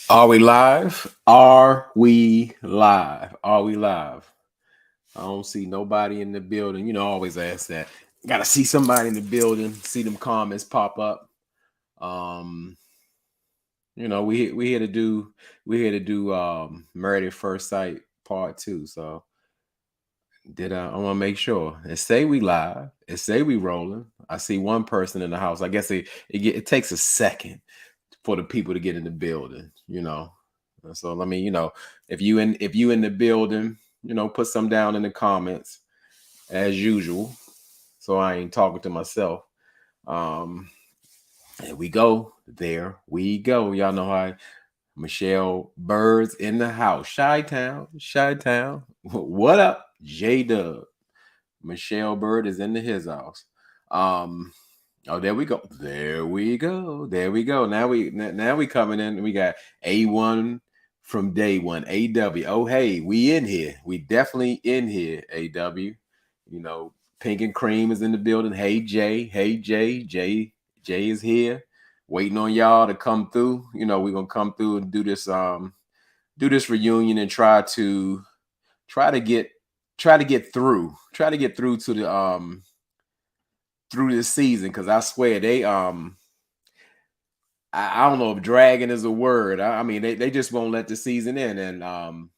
Are we live? Are we live? Are we live? I don't see nobody in the building. I always ask that. Gotta see somebody in the building, see them comments pop up. Um, we here to do Married at First Sight Part 2. So I wanna make sure. It say we live, it say we rolling. I see one person in the house. I guess it takes a second for the people to get in the building. So let me, if you in the building, put some down in the comments as usual. So I ain't talking to myself. Um, there we go. There we go. Y'all know how Michelle Bird's in the house. Chi-Town, Chi-Town. What up, J Dub? Michelle Bird is in his house. Um, Oh, there we go. There we go. There we go. Now we coming in. We got A1 from day one. AW. Oh, hey, we in here. We definitely in here. AW. Pink and Cream is in the building. Hey Jay. Hey Jay. Jay is here. Waiting on y'all to come through. We're gonna come through and do this reunion and try to get try to get through. Try to get through to the through this season because I swear I don't know if dragging is a word. I mean they just won't let the season in, and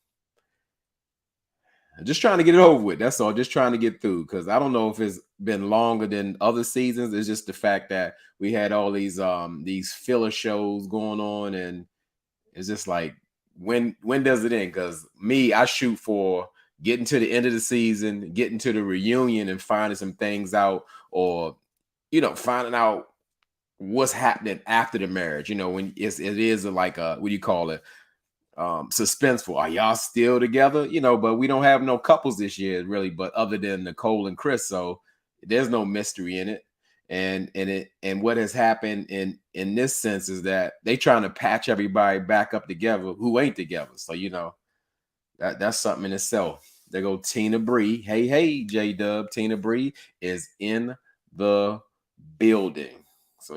just trying to get it over with. That's all. Just trying to get through because I don't know if it's been longer than other seasons. It's just the fact that we had all these filler shows going on, and it's just like when does it end? Because me, I shoot for getting to the end of the season, getting to the reunion, and finding some things out, or finding out what's happening after the marriage. When it is like a, what do you call it? Suspenseful. Are y'all still together? But we don't have no couples this year, really, but other than Nicole and Chris. So there's no mystery in it. And what has happened in this sense is that they trying to patch everybody back up together who ain't together. So that's something in itself. There go Tina Bree. Hey, J Dub. Tina Bree is in the building. So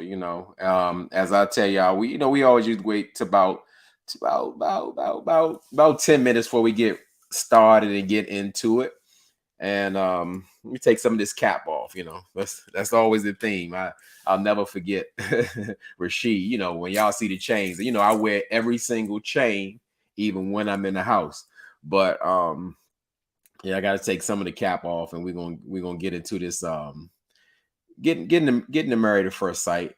as I tell y'all, we always used to wait to about 10 minutes before we get started and get into it. And let me take some of this cap off. That's always the theme. I'll never forget Rasheed. When y'all see the chains, I wear every single chain, even when I'm in the house. But yeah, I got to take some of the cap off, and we're gonna get into this getting married at first sight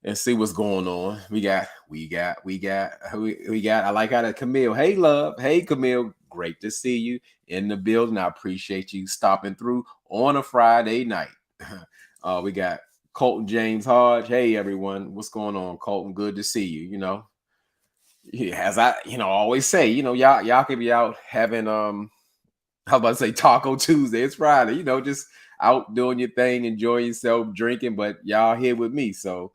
and see what's going on. We got. I like how that Camille. Hey, love. Hey, Camille. Great to see you in the building. I appreciate you stopping through on a Friday night. We got Colton James Hodge. Hey, everyone. What's going on, Colton? Good to see you. Yeah, as I always say, y'all could be out having how about to say Taco Tuesday? It's Friday, just out doing your thing, enjoying yourself, drinking, but y'all here with me. So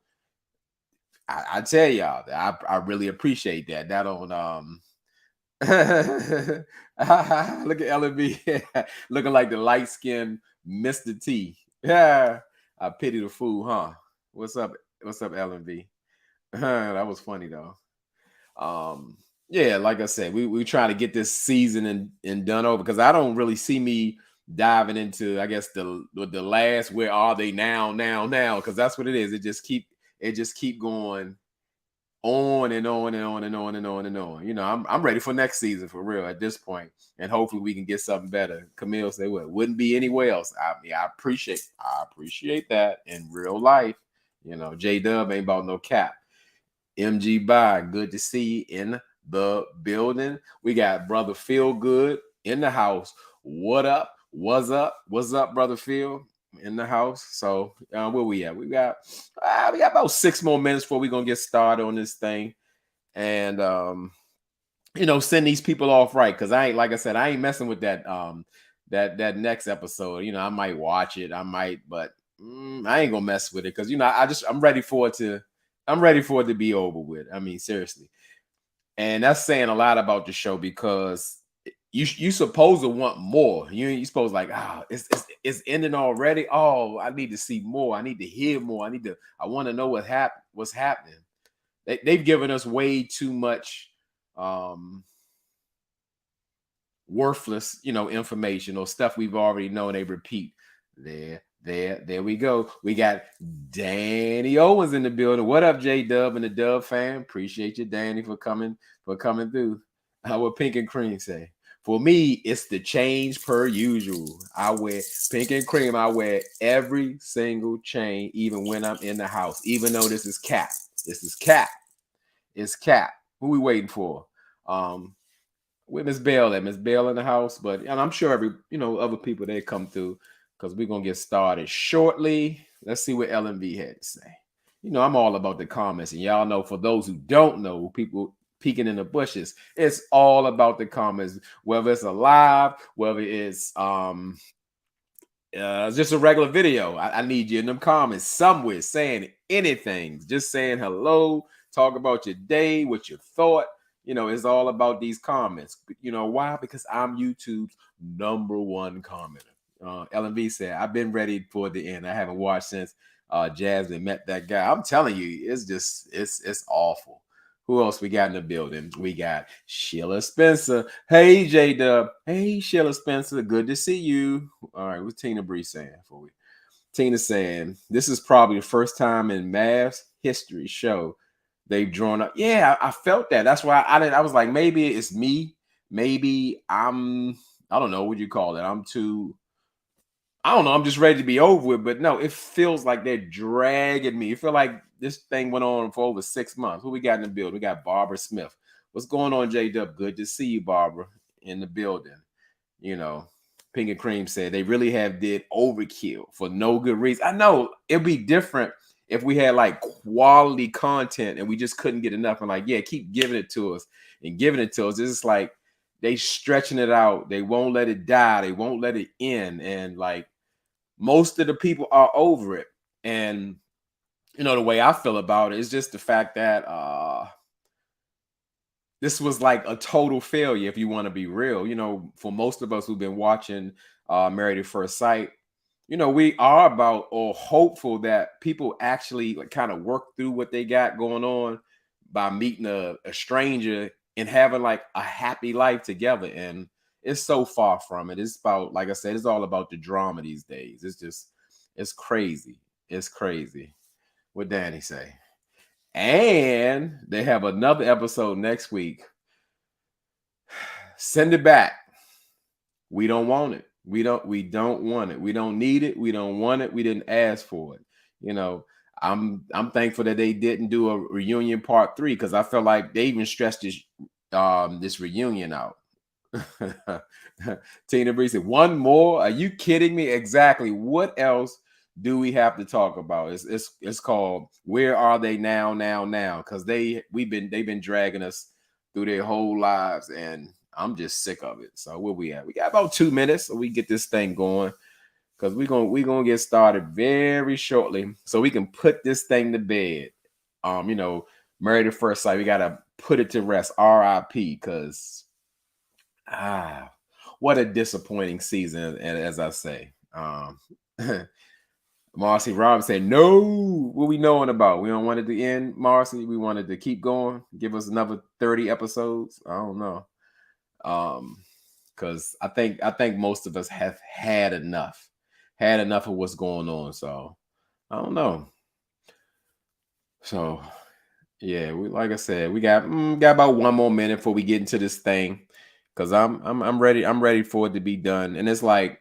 I tell y'all that I really appreciate that. That on look at LB looking like the light skinned Mr. T. Yeah, I pity the fool, huh? What's up? What's up, LB? That was funny though. Yeah, like I said, we trying to get this season and done over because I don't really see me diving into, I guess, the last where are they now because that's what it is. It just keep going on and on and on and on and on and on. I'm ready for next season for real at this point, and hopefully we can get something better. Camille say what wouldn't be anywhere else. I mean, I appreciate that in real life. J Dub ain't about no cap. MG Bye, good to see you in the building. We got brother Phil Good in the house. What up? What's up? What's up, brother Phil? In the house. So where we at? We got about 6 more minutes before we're gonna get started on this thing. And send these people off right. Cause I ain't, like I said, I ain't messing with that next episode. I might watch it, I might, but I ain't gonna mess with it because I'm ready for it to be over with. I mean, seriously. And that's saying a lot about the show because you supposed to want more. You supposed like, it's ending already. Oh, I need to see more. I need to hear more. I want to know what's happening. they've given us way too much worthless, information or stuff we've already known. They repeat. There we go. We got Danny Owens in the building. What up, J Dub and the Dub fam? Appreciate you, Danny, for coming through. What Pink and Cream say? For me, it's the change per usual. I wear Pink and Cream. I wear every single chain, even when I'm in the house. Even though this is cap. This is cap. It's cap. Who we waiting for? With Miss Bell at Miss Bell in the house, and I'm sure every other people they come through because we're gonna get started shortly. Let's see what LMV had to say. I'm all about the comments, and y'all know for those who don't know, people peeking in the bushes, it's all about the comments, whether it's a live, whether it's just a regular video. I need you in them comments somewhere saying anything, just saying hello, talk about your day, what you thought. It's all about these comments. Why? Because I'm YouTube's #1 commenter. LMV said, I've been ready for the end. I haven't watched since Jasmine met that guy. I'm telling you, it's awful. Who else we got in the building? We got Sheila Spencer. Hey, J-Dub. Hey, Sheila Spencer. Good to see you. All right, what's Tina Bree saying for you? Tina saying, this is probably the first time in MAFS history show they've drawn up. Yeah, I felt that. That's why I was like, maybe it's me. Maybe I don't know what you call it. I don't know. I'm just ready to be over with. But no, it feels like they're dragging me. It feel like this thing went on for over 6 months. Who we got in the building? We got Barbara Smith. What's going on, J-Dub? Good to see you, Barbara, in the building. Pink and Cream said they really have did overkill for no good reason. I know it'd be different if we had like quality content and we just couldn't get enough and like, yeah, keep giving it to us and giving it to us. It's just like they stretching it out. They won't let it die. They won't let it end. And like most of the people are over it. And the way I feel about it is just the fact that this was like a total failure, if you want to be real. For most of us who've been watching Married at First Sight, we are about or hopeful that people actually like kind of work through what they got going on by meeting a stranger and having like a happy life together. And it's so far from it. It's about, like I said, it's all about the drama these days. It's crazy. It's crazy. What Danny say? And they have another episode next week. Send it back. We don't want it. We don't want it. We don't need it. We don't want it. We didn't ask for it. I'm thankful that they didn't do a reunion part 3 because I felt like they even stressed this reunion out. Tina Bree said, one more? Are you kidding me? Exactly. What else do we have to talk about? It's called Where Are They Now? Because they've been dragging us through their whole lives, and I'm just sick of it. So where we at? We got about 2 minutes, so we get this thing going because we're gonna get started very shortly, so we can put this thing to bed. Married at First Sight, we gotta put it to rest. R.I.P. Because what a disappointing season, and as I say, Marcy Robbins said, no, what we knowing about? We don't want it to end, Marcy. We wanted to keep going. Give us another 30 episodes. I don't know. Because I think most of us have had enough of what's going on. So I don't know. So yeah, like I said, we got about 1 more minute before we get into this thing. Because I'm ready. I'm ready for it to be done. And it's like,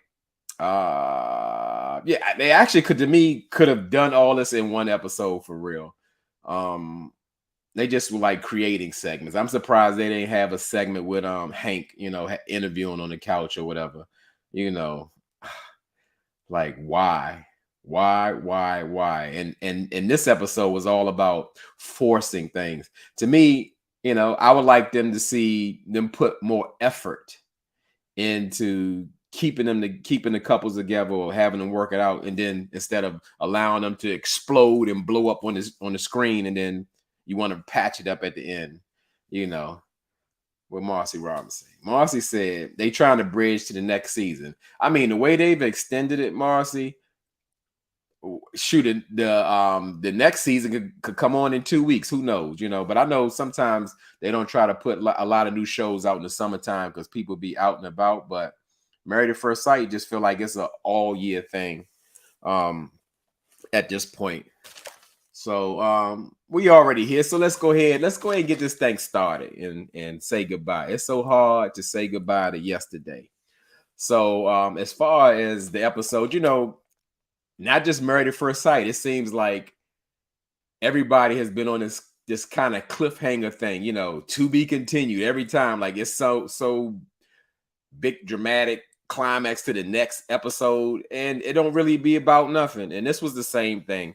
yeah, they actually could have done all this in one episode for real. They just were like creating segments. I'm surprised they didn't have a segment with Hank, interviewing on the couch or whatever. Like why? And this episode was all about forcing things. To me, I would like them to see them put more effort into keeping the couples together or having them work it out, and then instead of allowing them to explode and blow up on the screen, and then you want to patch it up at the end, what Marcy Robinson. Marcy said they trying to bridge to the next season. I mean, the way they've extended it, Marcy, shoot, the next season could come on in 2 weeks. Who knows? But I know sometimes they don't try to put a lot of new shows out in the summertime because people be out and about. But Married at First Sight just feel like it's an all year thing at this point. So we already here. So let's go ahead and get this thing started and say goodbye. It's so hard to say goodbye to yesterday. So as far as the episode, not just Married at First Sight, it seems like everybody has been on this kind of cliffhanger thing, to be continued every time. Like it's so big dramatic climax to the next episode, and it don't really be about nothing. And this was the same thing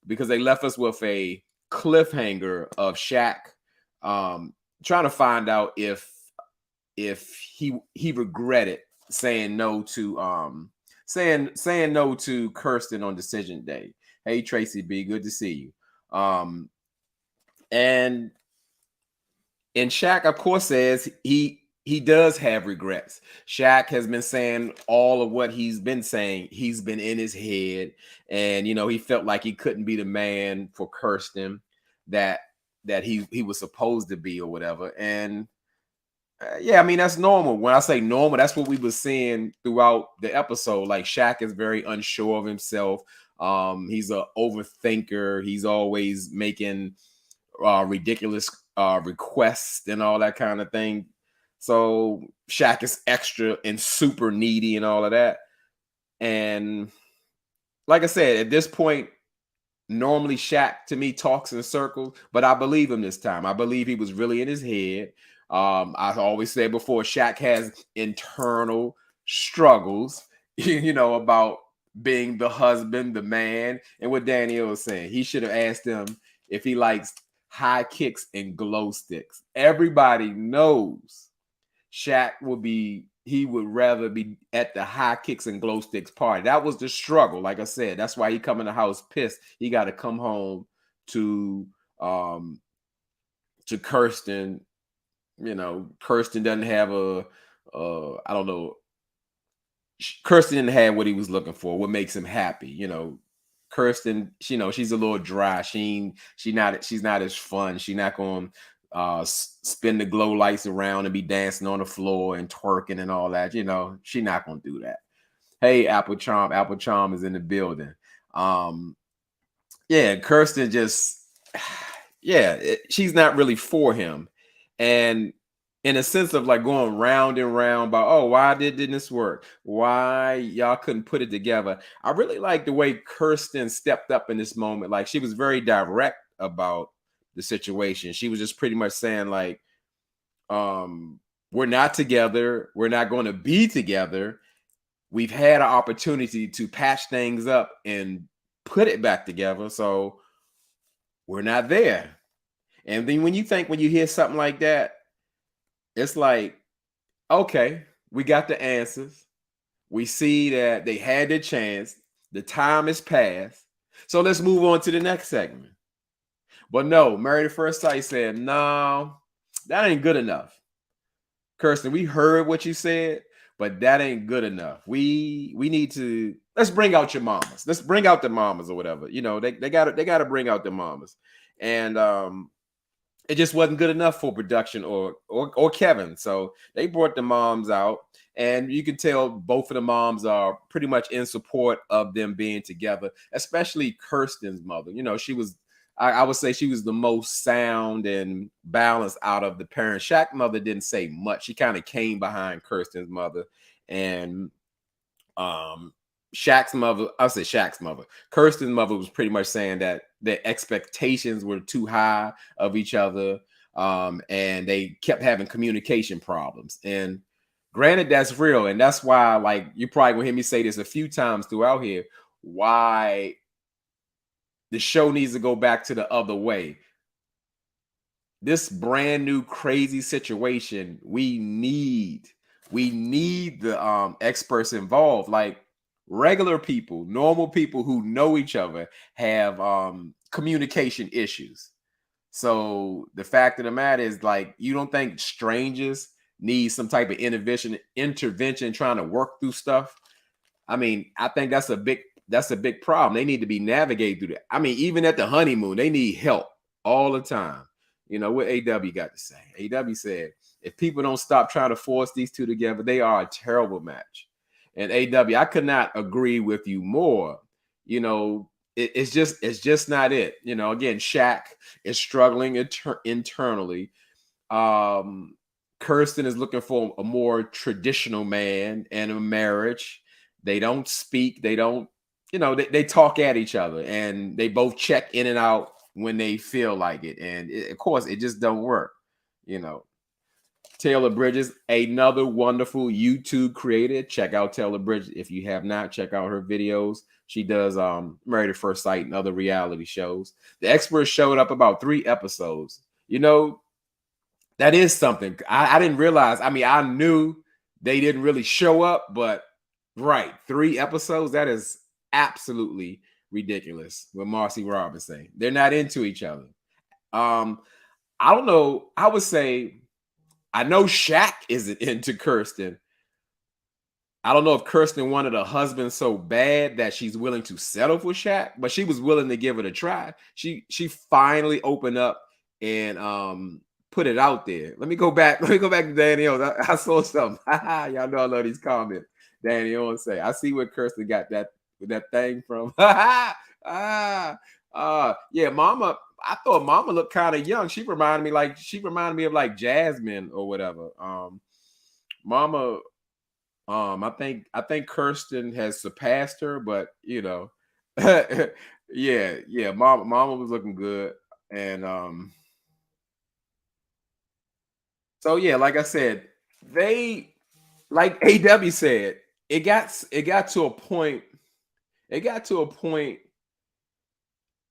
because they left us with a cliffhanger of Shaq trying to find out if he regretted saying no to saying no to Kirsten on decision day. Hey Tracy B, good to see you. And Shaq, of course, says he does have regrets. Shaq has been saying all of what he's been saying. He's been in his head, and he felt like he couldn't be the man for Kirsten that he was supposed to be or whatever. And yeah, I mean, that's normal. When I say normal, that's what we were seeing throughout the episode. Like Shaq is very unsure of himself. He's an overthinker. He's always making ridiculous requests and all that kind of thing. So Shaq is extra and super needy and all of that. And like I said, at this point, normally Shaq to me talks in circles, but I believe him this time. I believe he was really in his head. I always said before, Shaq has internal struggles, about being the husband, the man. And what Daniel was saying, he should have asked him if he likes high kicks and glow sticks. Everybody knows Shaq he would rather be at the high kicks and glow sticks party. That was the struggle. Like I said, that's why he come in the house pissed. He got to come home to Kirsten. Kirsten doesn't have I don't know. Kirsten didn't have what he was looking for. What makes him happy? Kirsten, she's a little dry. She's not as fun. She's not going to spin the glow lights around and be dancing on the floor and twerking and all that. She's not going to do that. Hey, Apple Charm is in the building. Yeah, Kirsten just, she's not really for him. And in a sense of like going round and round about, oh, why didn't this work? Why y'all couldn't put it together? I really like the way Kirsten stepped up in this moment. Like she was very direct about the situation. She was just pretty much saying like, we're not together. We're not going to be together. We've had an opportunity to patch things up and put it back together. So we're not there. And then when you hear something like that, it's like, okay, we got the answers. We see that they had their chance. The time has passed. So let's move on to the next segment. But no, Married at First Sight said, no, that ain't good enough. Kirsten, we heard what you said, but that ain't good enough. We need to, let's bring out your mamas. Let's bring out the mamas or whatever. They gotta bring out the mamas. And it just wasn't good enough for production or Kevin. So they brought the moms out, and you can tell both of the moms are pretty much in support of them being together, especially Kirsten's mother. She was, I would say she was the most sound and balanced out of the parents. Shaq's mother didn't say much. She kind of came behind Kirsten's mother, and Shaq's mother, I'll say Shaq's mother. Kirsten's mother was pretty much saying that their expectations were too high of each other, and they kept having communication problems. And granted, that's real, and that's why, like, you probably will hear me say this a few times throughout here, why the show needs to go back to the other way. This brand new crazy situation, we need the experts involved. Like, regular people, normal people who know each other have communication issues. So the fact of the matter is, like, you don't think strangers need some type of intervention trying to work through stuff? I mean, I think that's a big that's a big problem. They need to be navigated through that. I mean, even at the honeymoon, they need help all the time. You know what AW got to say? AW said, if people don't stop trying to force these two together, they are a terrible match. And AW, I could not agree with you more. You know, it's just not it. You know, again, Shaq is struggling internally. Um, Kirsten is looking for a more traditional man and a marriage. They don't speak. They don't, you know, they talk at each other, and they both check in and out when they feel like it. And of course, it just don't work. You know, Taylor Bridges, another wonderful YouTube creator. Check out Taylor Bridges if you have not. Check out her videos. She does Married at First Sight and other reality shows. The Experts showed up about 3 episodes. You know, that is something. I didn't realize. I mean, I knew they didn't really show up, but right, 3 episodes, that is absolutely ridiculous. What Marcy Robbins saying. They're not into each other. I don't know. I would say I know Shaq isn't into Kirsten. I don't know if Kirsten wanted a husband so bad that she's willing to settle for Shaq, but she was willing to give it a try. She finally opened up and put it out there. Let me go back. Let me go back to Danny Owens. I saw something. Y'all know I love these comments. Danny Owens say, I see where Kirsten got that thing from. Yeah, Mama. I thought Mama looked kind of young. She reminded me of like Jasmine or whatever. Mama, I think Kirsten has surpassed her, but you know, yeah. Mama was looking good, and so yeah, like I said, they like AW said, it got to a point. It got to a point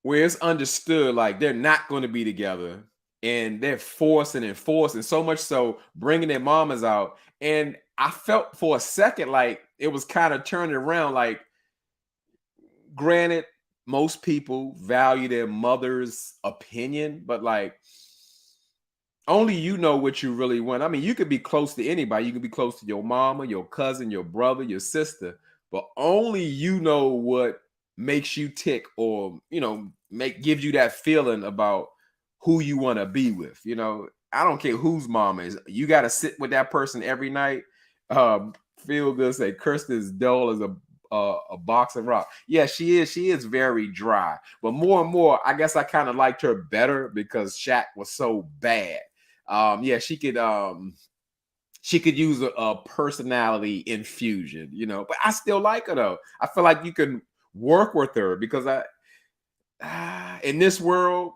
where it's understood like they're not going to be together, and they're forcing and forcing so much so bringing their mamas out. And I felt for a second like it was kind of turning around. Like, granted, most people value their mother's opinion, but like only you know what you really want. I mean, you could be close to anybody. You could be close to your mama, your cousin, your brother, your sister, but only you know what makes you tick, or you know, gives you that feeling about who you want to be with. You know, I don't care whose mama is. You got to sit with that person every night. Feel good say Kirsten is dull as a box of rock. Yeah, she is. She is very dry. But more and more, I guess I kind of liked her better because Shaq was so bad. Yeah, she could use a personality infusion, you know, but I still like her though. I feel like you can work with her because in this world,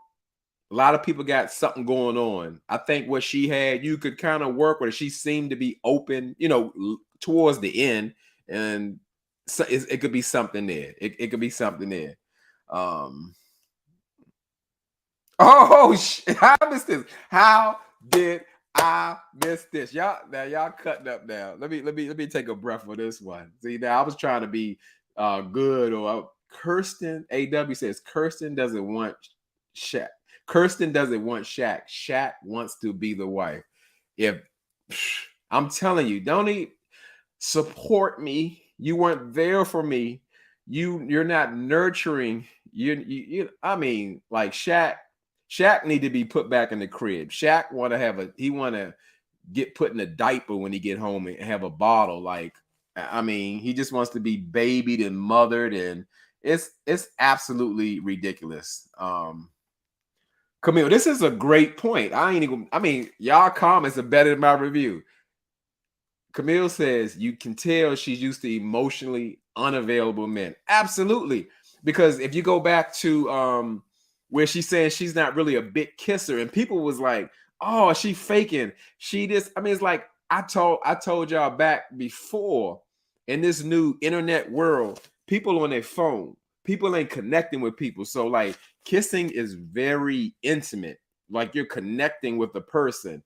a lot of people got something going on. I think what she had, you could kind of work with her. She seemed to be open, you know, towards the end, and so it could be something there. It could be something there. Oh, how missed this? How did I miss this? Y'all cutting up now. Let me take a breath for this one. See, now I was trying to be good, or Kirsten AW says Kirsten doesn't want Shaq. Kirsten doesn't want Shaq. Shaq wants to be the wife. If I'm telling you, don't he support me? You weren't there for me. You're not nurturing. You I mean, like Shaq need to be put back in the crib. Shaq want to get put in a diaper when he get home and have a bottle. Like, I mean, he just wants to be babied and mothered, and it's absolutely ridiculous. Camille, this is a great point. I mean, y'all comments are better than my review. Camille says you can tell she's used to emotionally unavailable men. Absolutely. Because if you go back to where she's saying she's not really a big kisser, and people was like, oh, she faking. She just, I mean, it's like I told y'all back before, in this new internet world, people on their phone, people ain't connecting with people. So like kissing is very intimate. Like you're connecting with the person.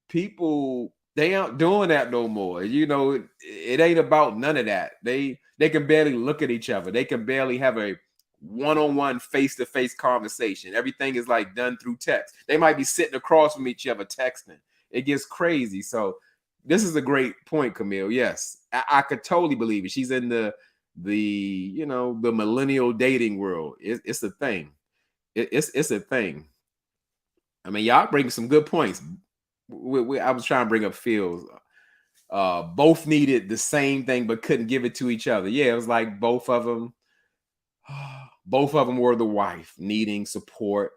People, they aren't doing that no more. You know, it ain't about none of that. They can barely look at each other. They can barely have a one-on-one face-to-face conversation. Everything is like done through text. They might be sitting across from each other texting. It gets crazy. So this is a great point, Camille. Yes, I could totally believe it. She's in the the millennial dating world. It's a thing. It's a thing. I mean, y'all bring some good points. I was trying to bring up Phil's. Both needed the same thing but couldn't give it to each other. Yeah, it was like both of them. Both of them were the wife needing support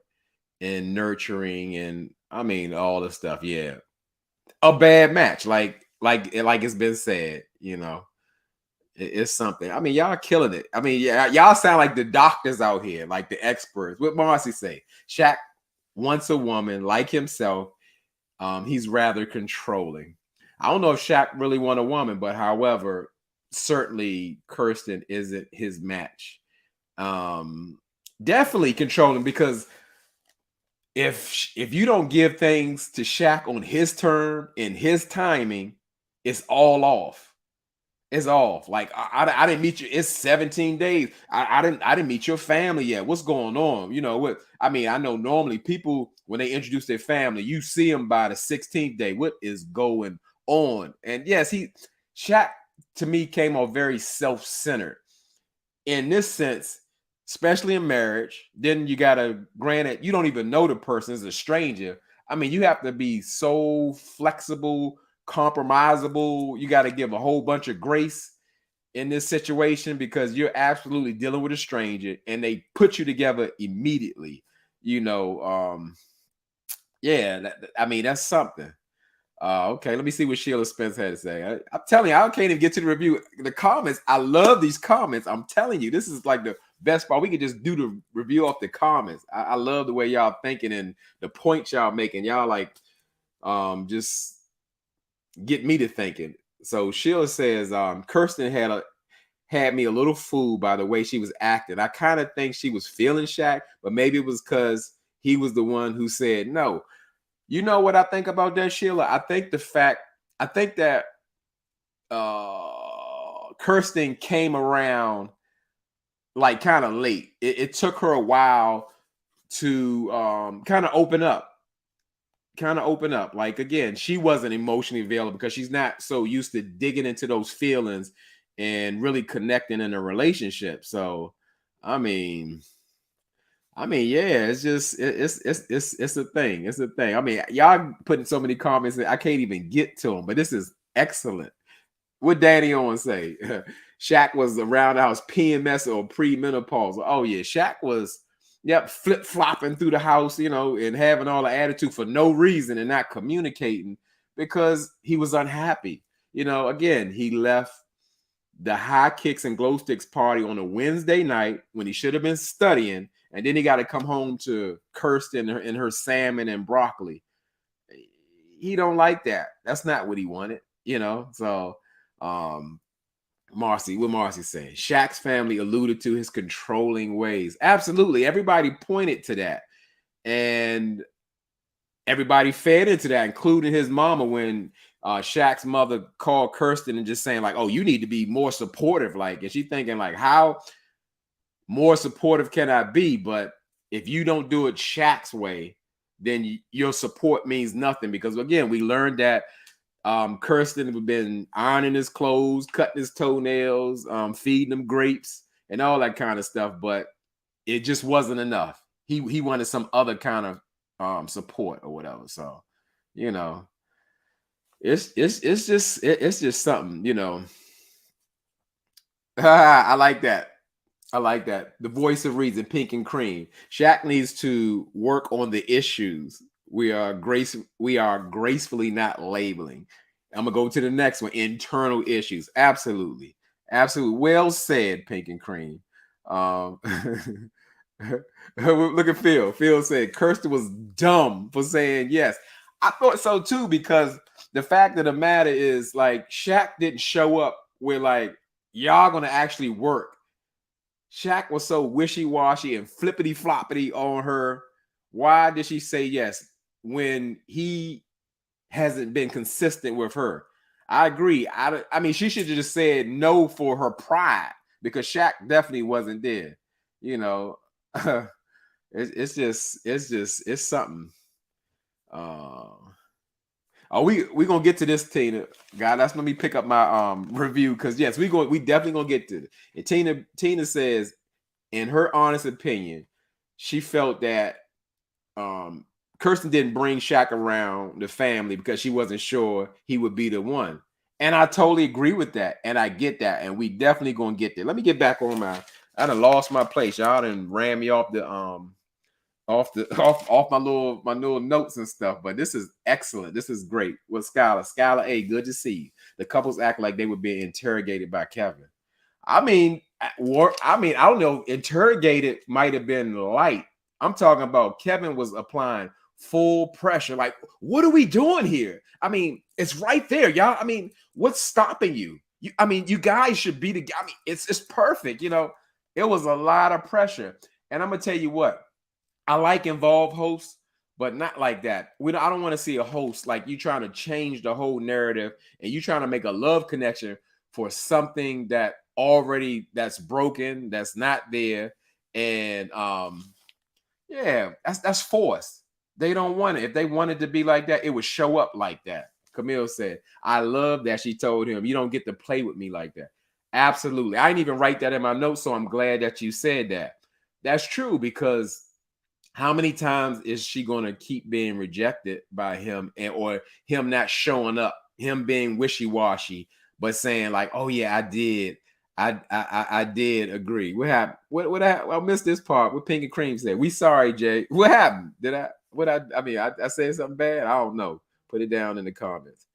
and nurturing, and I mean all the stuff. Yeah, a bad match, like it's been said. It's something. I mean, y'all killing it. I mean, yeah, y'all sound like the doctors out here, like the experts. What Marcy say? Shaq wants a woman like himself. He's rather controlling. I don't know if Shaq really want a woman, but however, certainly Kirsten isn't his match. Definitely controlling, because if you don't give things to Shaq on his term in his timing, it's all off. It's off. Like I didn't meet you. It's 17 days. I didn't meet your family yet. What's going on? You know what? I mean, I know normally people when they introduce their family, you see them by the 16th day. What is going on? And yes, Shaq to me came off very self-centered in this sense, especially in marriage. Then you gotta granted, you don't even know the person is a stranger. I mean, you have to be so flexible, compromisable. You got to give a whole bunch of grace in this situation because you're absolutely dealing with a stranger and they put you together immediately. Yeah, I mean, that's something. Okay, let me see what Sheila Spence had to say. I'm telling you, I can't even get to the review. The comments, I love these comments. I'm telling you, this is like the best part. We could just do the review off the comments. I love the way y'all thinking and the points y'all making. Y'all like just get me to thinking. So Sheila says, Kirsten had me a little fooled by the way she was acting. I kind of think she was feeling Shaq, but maybe it was because he was the one who said no. You know what I think about that, Sheila? I think that Kirsten came around like kind of late. It took her a while to kind of open up. Like, again, she wasn't emotionally available because she's not so used to digging into those feelings and really connecting in a relationship. So, I mean, yeah, it's just it's a thing. It's a thing. I mean, y'all putting so many comments in, I can't even get to them, but this is excellent. What Danny Owens say? Shaq was around the house PMS or pre-menopause. Oh yeah, Shaq was flip-flopping through the house, and having all the attitude for no reason and not communicating because he was unhappy. Again, he left the high kicks and glow sticks party on a Wednesday night when he should have been studying, and then he got to come home to Kirsten and her salmon and broccoli. He don't like that. That's not what he wanted, So, Marcy, what Marcy saying? Shaq's family alluded to his controlling ways. Absolutely, everybody pointed to that, and everybody fed into that, including his mama when Shaq's mother called Kirsten and just saying like, "Oh, you need to be more supportive." Like, and she thinking like, "How more supportive can I be?" But if you don't do it Shaq's way, then your support means nothing. Because again, we learned that Kirsten had been ironing his clothes, cutting his toenails, feeding him grapes, and all that kind of stuff. But it just wasn't enough. He wanted some other kind of support or whatever. So, it's just something. I like that. I like that. The voice of reason, pink and cream. Shaq needs to work on the issues. We are gracefully not labeling. I'm gonna go to the next one. Internal issues. Absolutely. Absolutely. Well said, pink and cream. Look at Phil. Phil said Kirsten was dumb for saying yes. I thought so too, because the fact of the matter is, like, Shaq didn't show up where like y'all gonna actually work. Shaq was so wishy-washy and flippity-floppity on her. Why did she say yes when he hasn't been consistent with her? I agree. I mean, she should have just said no for her pride, because Shaq definitely wasn't there. It's something. Are we gonna get to this, Tina? God, that's let me pick up my review because yes, we definitely gonna get to it. And Tina says, in her honest opinion, she felt that um Kirsten didn't bring Shaq around the family because she wasn't sure he would be the one. And I totally agree with that. And I get that. And we definitely gonna get there. Let me get back on I done lost my place. Y'all done ran me off the off my little notes and stuff. But this is excellent. This is great. With Skylar, A, good to see you. The couples act like they were being interrogated by Kevin. I mean, I don't know. Interrogated might have been light. I'm talking about Kevin was applying full pressure. Like, what are we doing here? I mean, it's right there, y'all. I mean, what's stopping you? I mean, you guys should be together. I mean, it's perfect. You know, it was a lot of pressure. And I'm gonna tell you what, I like involved hosts, but not like that. I don't want to see a host like you trying to change the whole narrative and you trying to make a love connection for something that's broken, that's not there. And yeah, that's forced. They don't want it. If they wanted to be like that, it would show up like that. Camille said, I love that she told him, you don't get to play with me like that. Absolutely. I didn't even write that in my notes, so I'm glad that you said that. That's true, because how many times is she going to keep being rejected by him or him not showing up, him being wishy-washy, but saying like, oh yeah, I did. I did agree. What happened? What I missed this part. What Pink and Cream said. We sorry, Jay. What happened? I said something bad? I don't know. Put it down in the comments.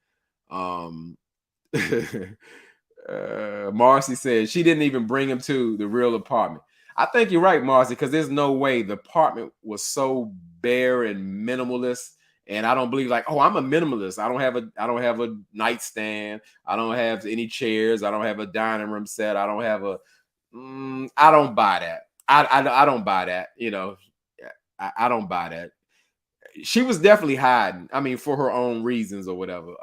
Marcy said she didn't even bring him to the real apartment. I think you're right, Marcy, because there's no way the apartment was so bare and minimalist. And I don't believe like, oh, I'm a minimalist. I don't have a nightstand. I don't have any chairs. I don't have a dining room set. I don't have I don't buy that. I don't buy that. You know, I don't buy that. She was definitely hiding. I mean, for her own reasons or whatever.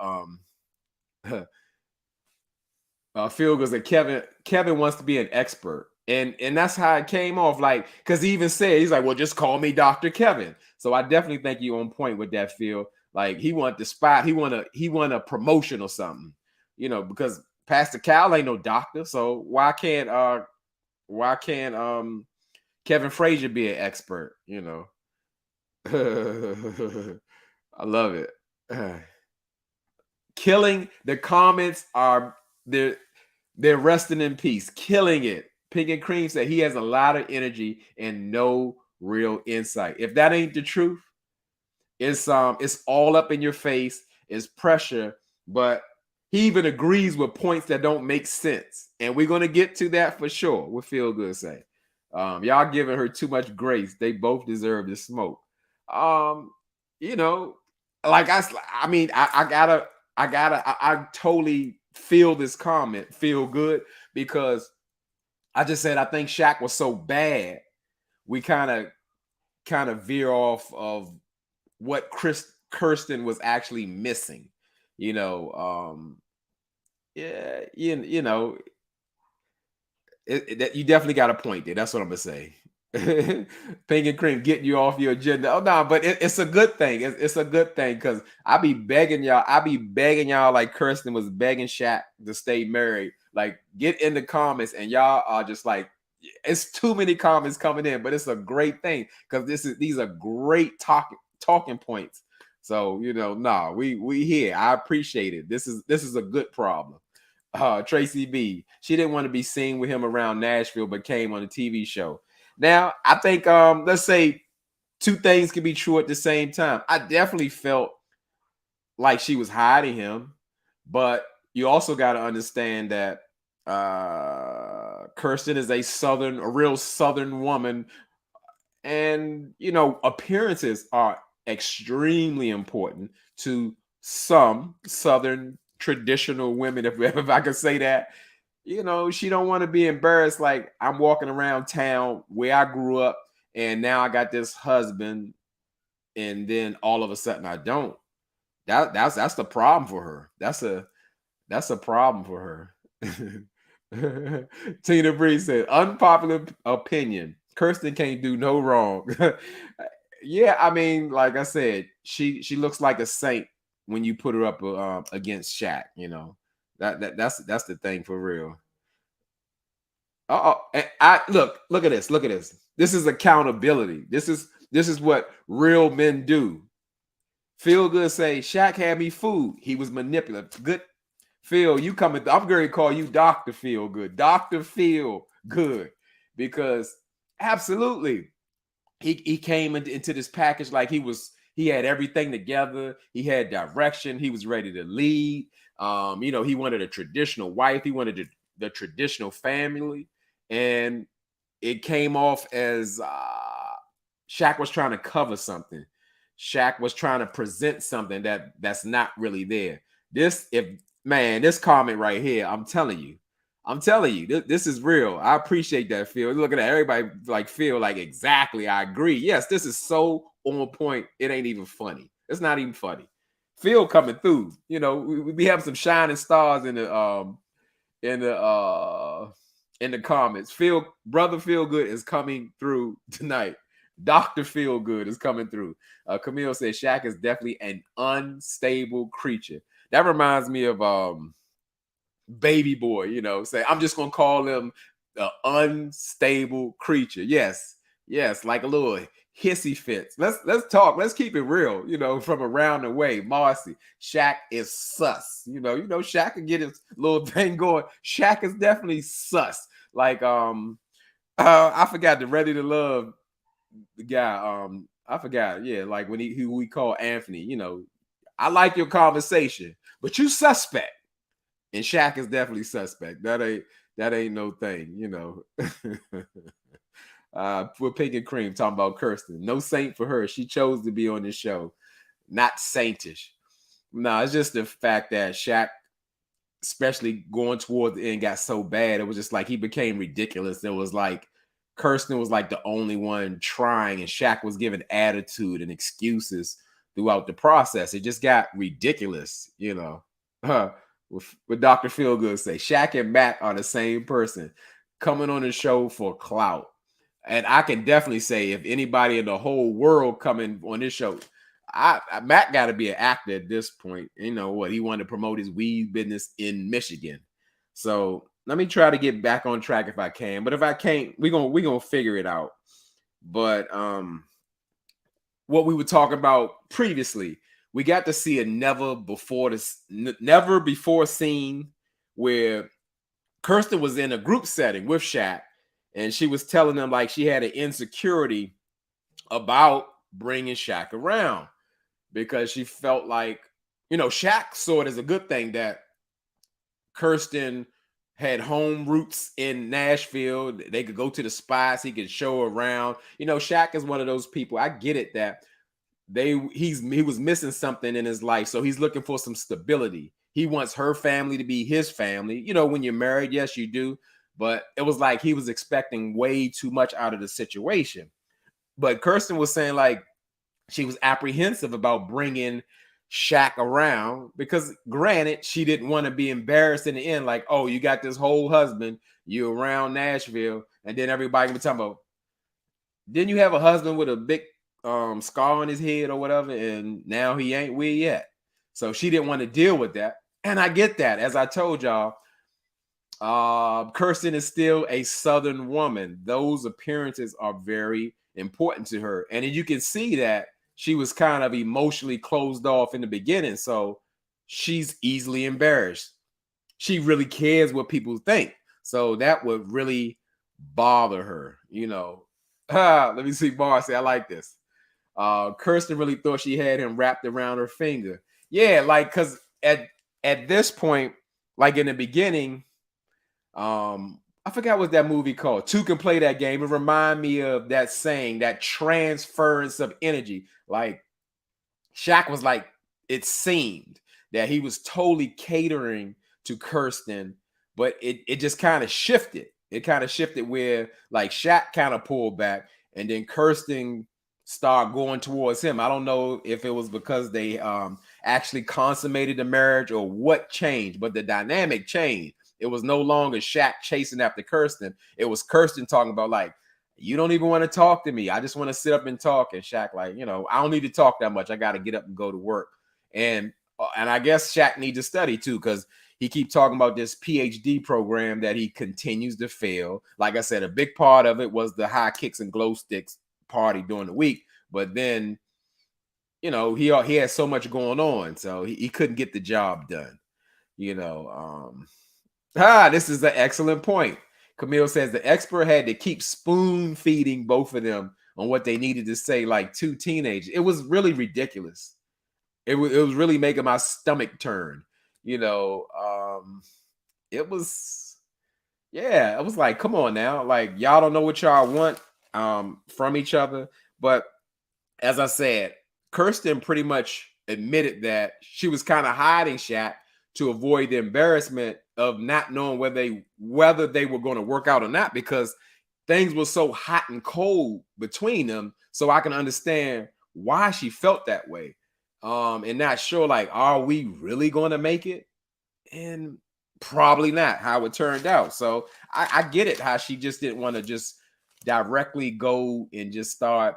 Phil goes that Kevin wants to be an expert. And that's how it came off. Like, because he even said, he's like, well, just call me Dr. Kevin. So I definitely think you on point with that, Phil. Like, he want the spot, he want a promotion or something, you know, because Pastor Cal ain't no doctor. So why can't Kevin Frazier be an expert, you know? I love it. Killing the comments are they're resting in peace, killing it. Pink and Cream said he has a lot of energy and no real insight. If that ain't the truth, it's all up in your face, it's pressure, but he even agrees with points that don't make sense. And we're gonna get to that for sure. What Feel Good say. Y'all giving her too much grace. They both deserve the smoke. You know, like I totally feel this comment, Feel Good, because I just said I think Shaq was so bad, we kind of veer off of what Kirsten was actually missing. You know, yeah, you know, that you definitely got a point there. That's what I'm gonna say. Pink and Cream getting you off your agenda. Oh no, but it's a good thing. It's a good thing because I be begging y'all like Kirsten was begging Shaq to stay married. Like, get in the comments, and y'all are just like, it's too many comments coming in, but it's a great thing because these are great talking points. So you know, we here. I appreciate it. This is a good problem. Tracy B. She didn't want to be seen with him around Nashville, but came on a TV show. Now, I think let's say two things can be true at the same time. I definitely felt like she was hiding him, but you also got to understand that Kirsten is a real Southern woman, and you know, appearances are extremely important to some Southern traditional women, if I could say that. You know, she don't want to be embarrassed. Like, I'm walking around town where I grew up, and now I got this husband, and then all of a sudden I don't. That's the problem for her. That's a problem for her. Tina Bree said, unpopular opinion. Kirsten can't do no wrong. Yeah, I mean, like I said, she looks like a saint when you put her up against Shaq. You know, that's the thing for real. I look at this. Look at this. This is accountability. This is what real men do. Feel good say Shaq had me food. He was manipulative. Good. Phil, you coming? I'm going to call you Dr. Feel Good. Dr. Feel Good. Because absolutely, he came into this package like he had everything together. He had direction. He was ready to lead. He wanted a traditional wife. He wanted the traditional family. And it came off as Shaq was trying to cover something. Shaq was trying to present something that's not really there. This comment right here, I'm telling you, this is real. I appreciate that, Phil. Look at that. Everybody like feel like exactly. I agree. Yes, this is so on point. It ain't even funny. It's not even funny. Phil coming through. You know, we have some shining stars in the comments. Brother Feel Good is coming through tonight. Dr. Feel Good is coming through. Camille says Shaq is definitely an unstable creature. That reminds me of Baby Boy, say I'm just gonna call him the unstable creature. Yes, like a little hissy fits. Let's talk. Let's keep it real, from around the way. Marcy, Shaq is sus. Shaq can get his little thing going. Shaq is definitely sus. Like I forgot the Ready to Love the guy. I forgot. Yeah, like when who we call Anthony. I like your conversation, but you suspect. And Shaq is definitely suspect. That ain't no thing, We're Pink and Cream talking about Kirsten. No saint for her. She chose to be on this show. Not saintish. No, it's just the fact that Shaq, especially going towards the end, got so bad. It was just like he became ridiculous. It was like Kirsten was like the only one trying, and Shaq was giving attitude and excuses throughout the process. It just got ridiculous, With Dr. Feelgood say, Shaq and Mack are the same person coming on the show for clout. And I can definitely say if anybody in the whole world coming on this show, Mack got to be an actor at this point. You know what? He wanted to promote his weed business in Michigan. So let me try to get back on track if I can. But if I can't, we're gonna figure it out. But what we were talking about previously, we got to see a never before scene where Kirsten was in a group setting with Shaq, and she was telling them like she had an insecurity about bringing Shaq around because she felt like, Shaq saw it as a good thing that Kirsten had home roots in Nashville. They could go to the spots. He could show around. Shaq is one of those people. I get it that he was missing something in his life, so he's looking for some stability. He wants her family to be his family. When you're married, yes, you do. But it was like he was expecting way too much out of the situation. But Kirsten was saying like she was apprehensive about bringing Shaq around because, granted, she didn't want to be embarrassed in the end. Like, oh, you got this whole husband, you around Nashville, and then everybody was talking about, didn't you have a husband with a big scar on his head or whatever, and now he ain't with yet? So she didn't want to deal with that, and I get that. As I told y'all, Kirsten is still a Southern woman. Those appearances are very important to her, and you can see that she was kind of emotionally closed off in the beginning, so she's easily embarrassed. She really cares what people think, so that would really bother her. Let me see. Marcy, I like this. Kirsten really thought she had him wrapped around her finger. Yeah, like because at this point, like in the beginning, I forgot what that movie called. Two Can Play That Game. It remind me of that saying, that transference of energy. Like Shaq was like, it seemed that he was totally catering to Kirsten, but it just kind of shifted. It kind of shifted where like Shaq kind of pulled back and then Kirsten started going towards him. I don't know if it was because they actually consummated the marriage or what changed, but the dynamic changed. It was no longer Shaq chasing after Kirsten. It was Kirsten talking about like, you don't even want to talk to me. I just want to sit up and talk. And Shaq like, I don't need to talk that much. I got to get up and go to work. And And I guess Shaq needs to study too, because he keep talking about this PhD program that he continues to fail. Like I said, a big part of it was the high kicks and glow sticks party during the week, but then he had so much going on, so he couldn't get the job done. This is an excellent point. Camille says the expert had to keep spoon feeding both of them on what they needed to say, like two teenagers. It was really ridiculous. It was really making my stomach turn. It was, yeah, it was like, come on now, like y'all don't know what y'all want from each other. But as I said, Kirsten pretty much admitted that she was kind of hiding Shaq to avoid the embarrassment of not knowing whether they were going to work out or not, because things were so hot and cold between them. So I can understand why she felt that way. And not sure, like, are we really going to make it? And probably not how it turned out. So I get it, how she just didn't want to just directly go and just start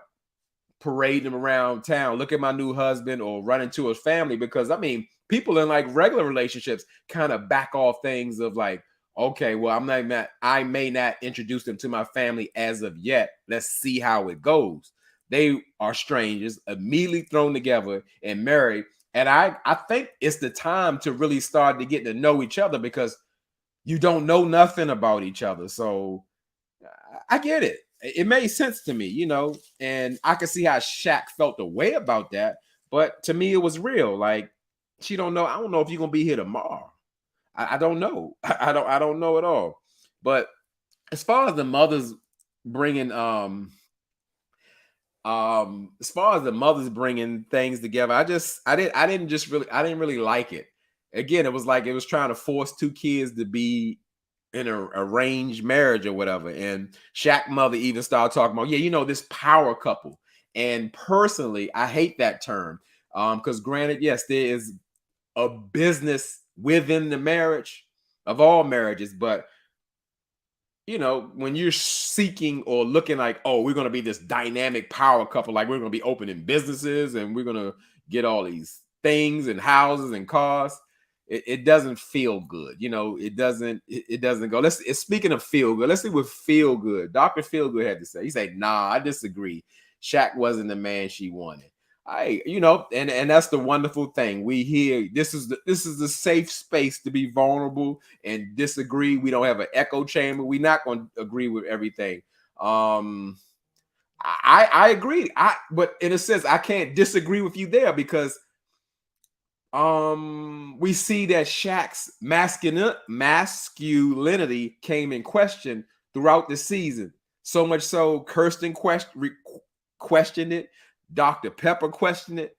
parading him around town. Look at my new husband, or run into his family, because I mean, people in like regular relationships kind of back off things of like, okay, well, I may not introduce them to my family as of yet. Let's see how it goes. They are strangers, immediately thrown together and married. And I think it's the time to really start to get to know each other, because you don't know nothing about each other. So I get it. It made sense to me, and I could see how Shaq felt the way about that. But to me, it was real. Like, she don't know. I don't know if you're gonna be here tomorrow. I don't know. I don't know at all. But as far as the mothers bringing as far as the mothers bringing things together, I didn't really like it. Again, it was like it was trying to force two kids to be in a arranged marriage or whatever. And Shaq mother even started talking about, this power couple. And personally, I hate that term. Because granted, yes, there is a business within the marriage of all marriages, but when you're seeking or looking like, oh, we're going to be this dynamic power couple, like we're going to be opening businesses and we're going to get all these things and houses and cars, it doesn't feel good. It doesn't go. Speaking of feel good, let's see what feel good Dr. Feel Good had to say. He said, nah, I disagree. Shaq wasn't the man she wanted. And that's the wonderful thing. We hear this is the safe space to be vulnerable and disagree. We don't have an echo chamber. We're not going to agree with everything. I agree. But in a sense, I can't disagree with you there, because we see that Shaq's masculinity came in question throughout the season. So much so, Kirsten questioned it. Dr. Pepper questioned it.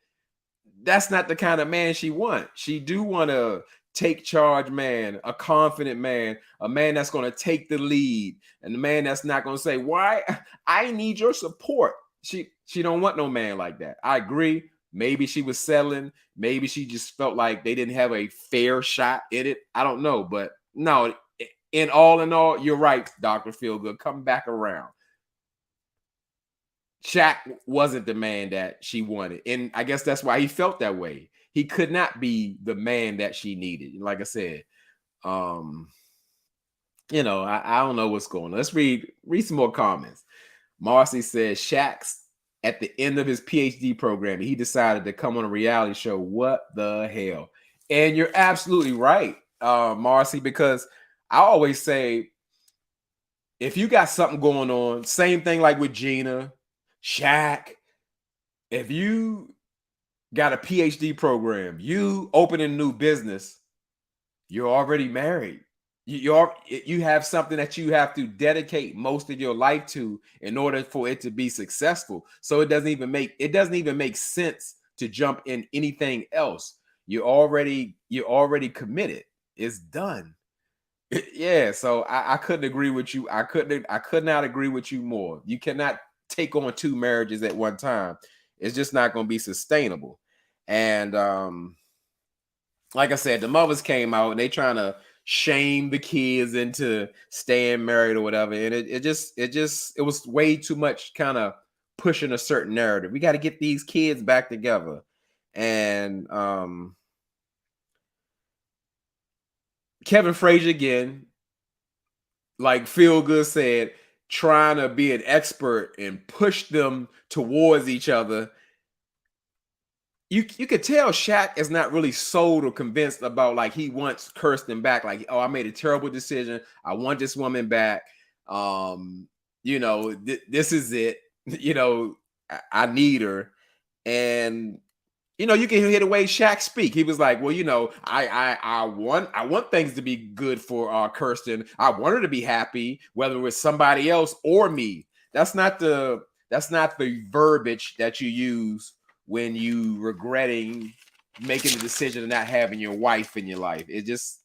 That's not the kind of man she wants. She do want a take charge man, a confident man, a man that's going to take the lead, and the man that's not going to say, why? I need your support. She don't want no man like that. I agree. Maybe she was settling. Maybe she just felt like they didn't have a fair shot at it. I don't know. But no, in all, you're right, Dr. Feelgood. Come back around. Shaq wasn't the man that she wanted. And I guess that's why he felt that way. He could not be the man that she needed. Like I said, I don't know what's going on. Let's read some more comments. Marcy says Shaq's at the end of his PhD program, he decided to come on a reality show. What the hell? And you're absolutely right, Marcy, because I always say, if you got something going on, same thing like with Gina, Shaq, if you got a PhD program, you open a new business, you're already married. You have something that you have to dedicate most of your life to in order for it to be successful. So it doesn't even make sense to jump in anything else. You're already committed. It's done. Yeah. So I couldn't agree with you. I could not agree with you more. You cannot take on two marriages at one time. It's just not going to be sustainable. And like I said, the mothers came out and they trying to shame the kids into staying married or whatever, and it was way too much kind of pushing a certain narrative. We got to get these kids back together, and Kevin Frazier again, like Feel Good said, trying to be an expert and push them towards each other. You could tell Shaq is not really sold or convinced about like he wants Kirsten back. Like, oh, I made a terrible decision. I want this woman back. Um, this is it. I need her. And you can hear the way Shaq speak. He was like, "Well, I want things to be good for Kirsten. I want her to be happy, whether it was somebody else or me." That's not the verbiage that you use when you regretting making the decision of not having your wife in your life.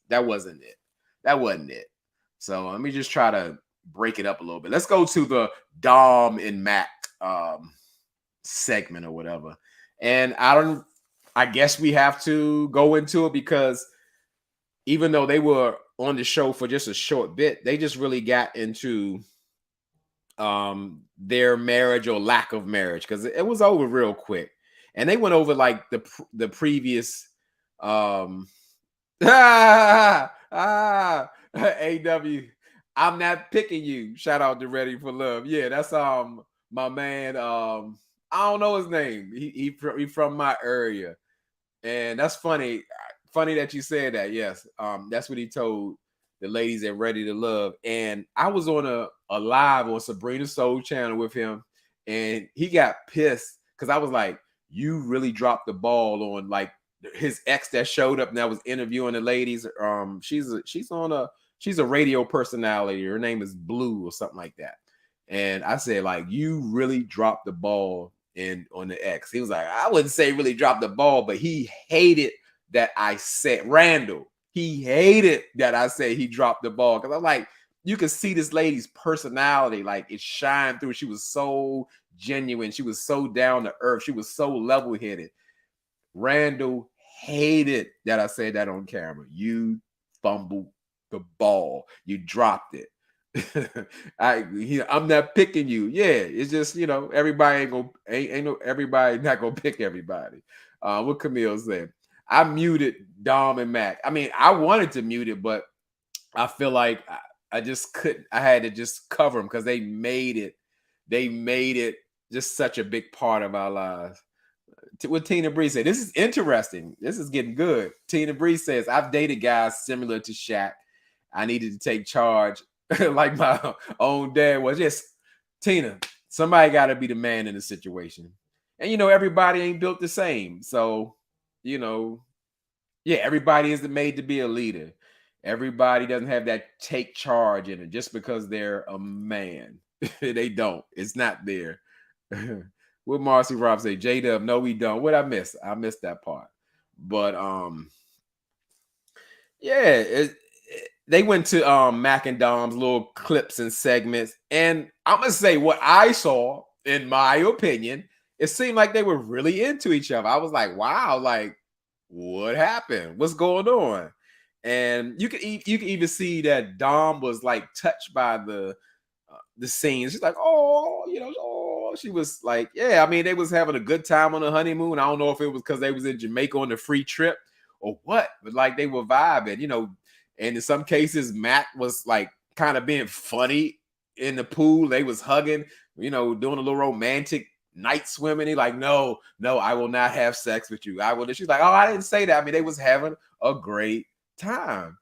That wasn't it. That wasn't it. So let me just try to break it up a little bit. Let's go to the Dom and Mack segment or whatever. And I guess we have to go into it because even though they were on the show for just a short bit, they just really got into their marriage or lack of marriage because it was over real quick. And they went over like the previous AW. I'm not picking you. Shout out to Ready for Love. Yeah, that's my man. I don't know his name. He from my area, and that's funny. Funny that you said that. Yes, that's what he told the ladies at Ready to Love. And I was on a live on Sabrina Soul channel with him, and he got pissed because I was like, "You really dropped the ball on like his ex that showed up and that was interviewing the ladies." She's a radio personality. Her name is Blue or something like that. And I said, like, you really dropped the ball on the X. He was like, I wouldn't say really dropped the ball, but he hated that I said Randall. He hated that I said he dropped the ball. Because I'm like, you could see this lady's personality, like it shined through. She was so genuine. She was so down to earth. She was so level-headed. Randall hated that I said that on camera. You fumbled the ball. You dropped it. I'm not picking you. Yeah, it's just everybody everybody not gonna pick everybody. What Camille said. I muted Dom and Mack. I mean, I wanted to mute it, but I feel like I just couldn't. I had to just cover them because they made it. They made it just such a big part of our lives. What Tina Bree said. This is interesting. This is getting good. Tina Bree says, I've dated guys similar to Shaq. I needed to take charge like my own dad was. Yes, Tina, somebody got to be the man in the situation. And, everybody ain't built the same. So, everybody isn't made to be a leader. Everybody doesn't have that take charge in it just because they're a man. They don't. It's not there. What Marcy Rob say? J-Dub, no, we don't. What I miss? I missed that part. But they went to Mack and Dom's little clips and segments. And I'm gonna say what I saw, in my opinion, it seemed like they were really into each other. I was like, wow, like, what happened? What's going on? And you can even see that Dom was like touched by the scenes. She's like, she was like, yeah, I mean, they was having a good time on the honeymoon. I don't know if it was because they was in Jamaica on the free trip or what, but like they were vibing, and in some cases, Matt was like kind of being funny in the pool. They was hugging, doing a little romantic night swimming. He like, no, I will not have sex with you. I will. She's like, oh, I didn't say that. I mean, they was having a great time.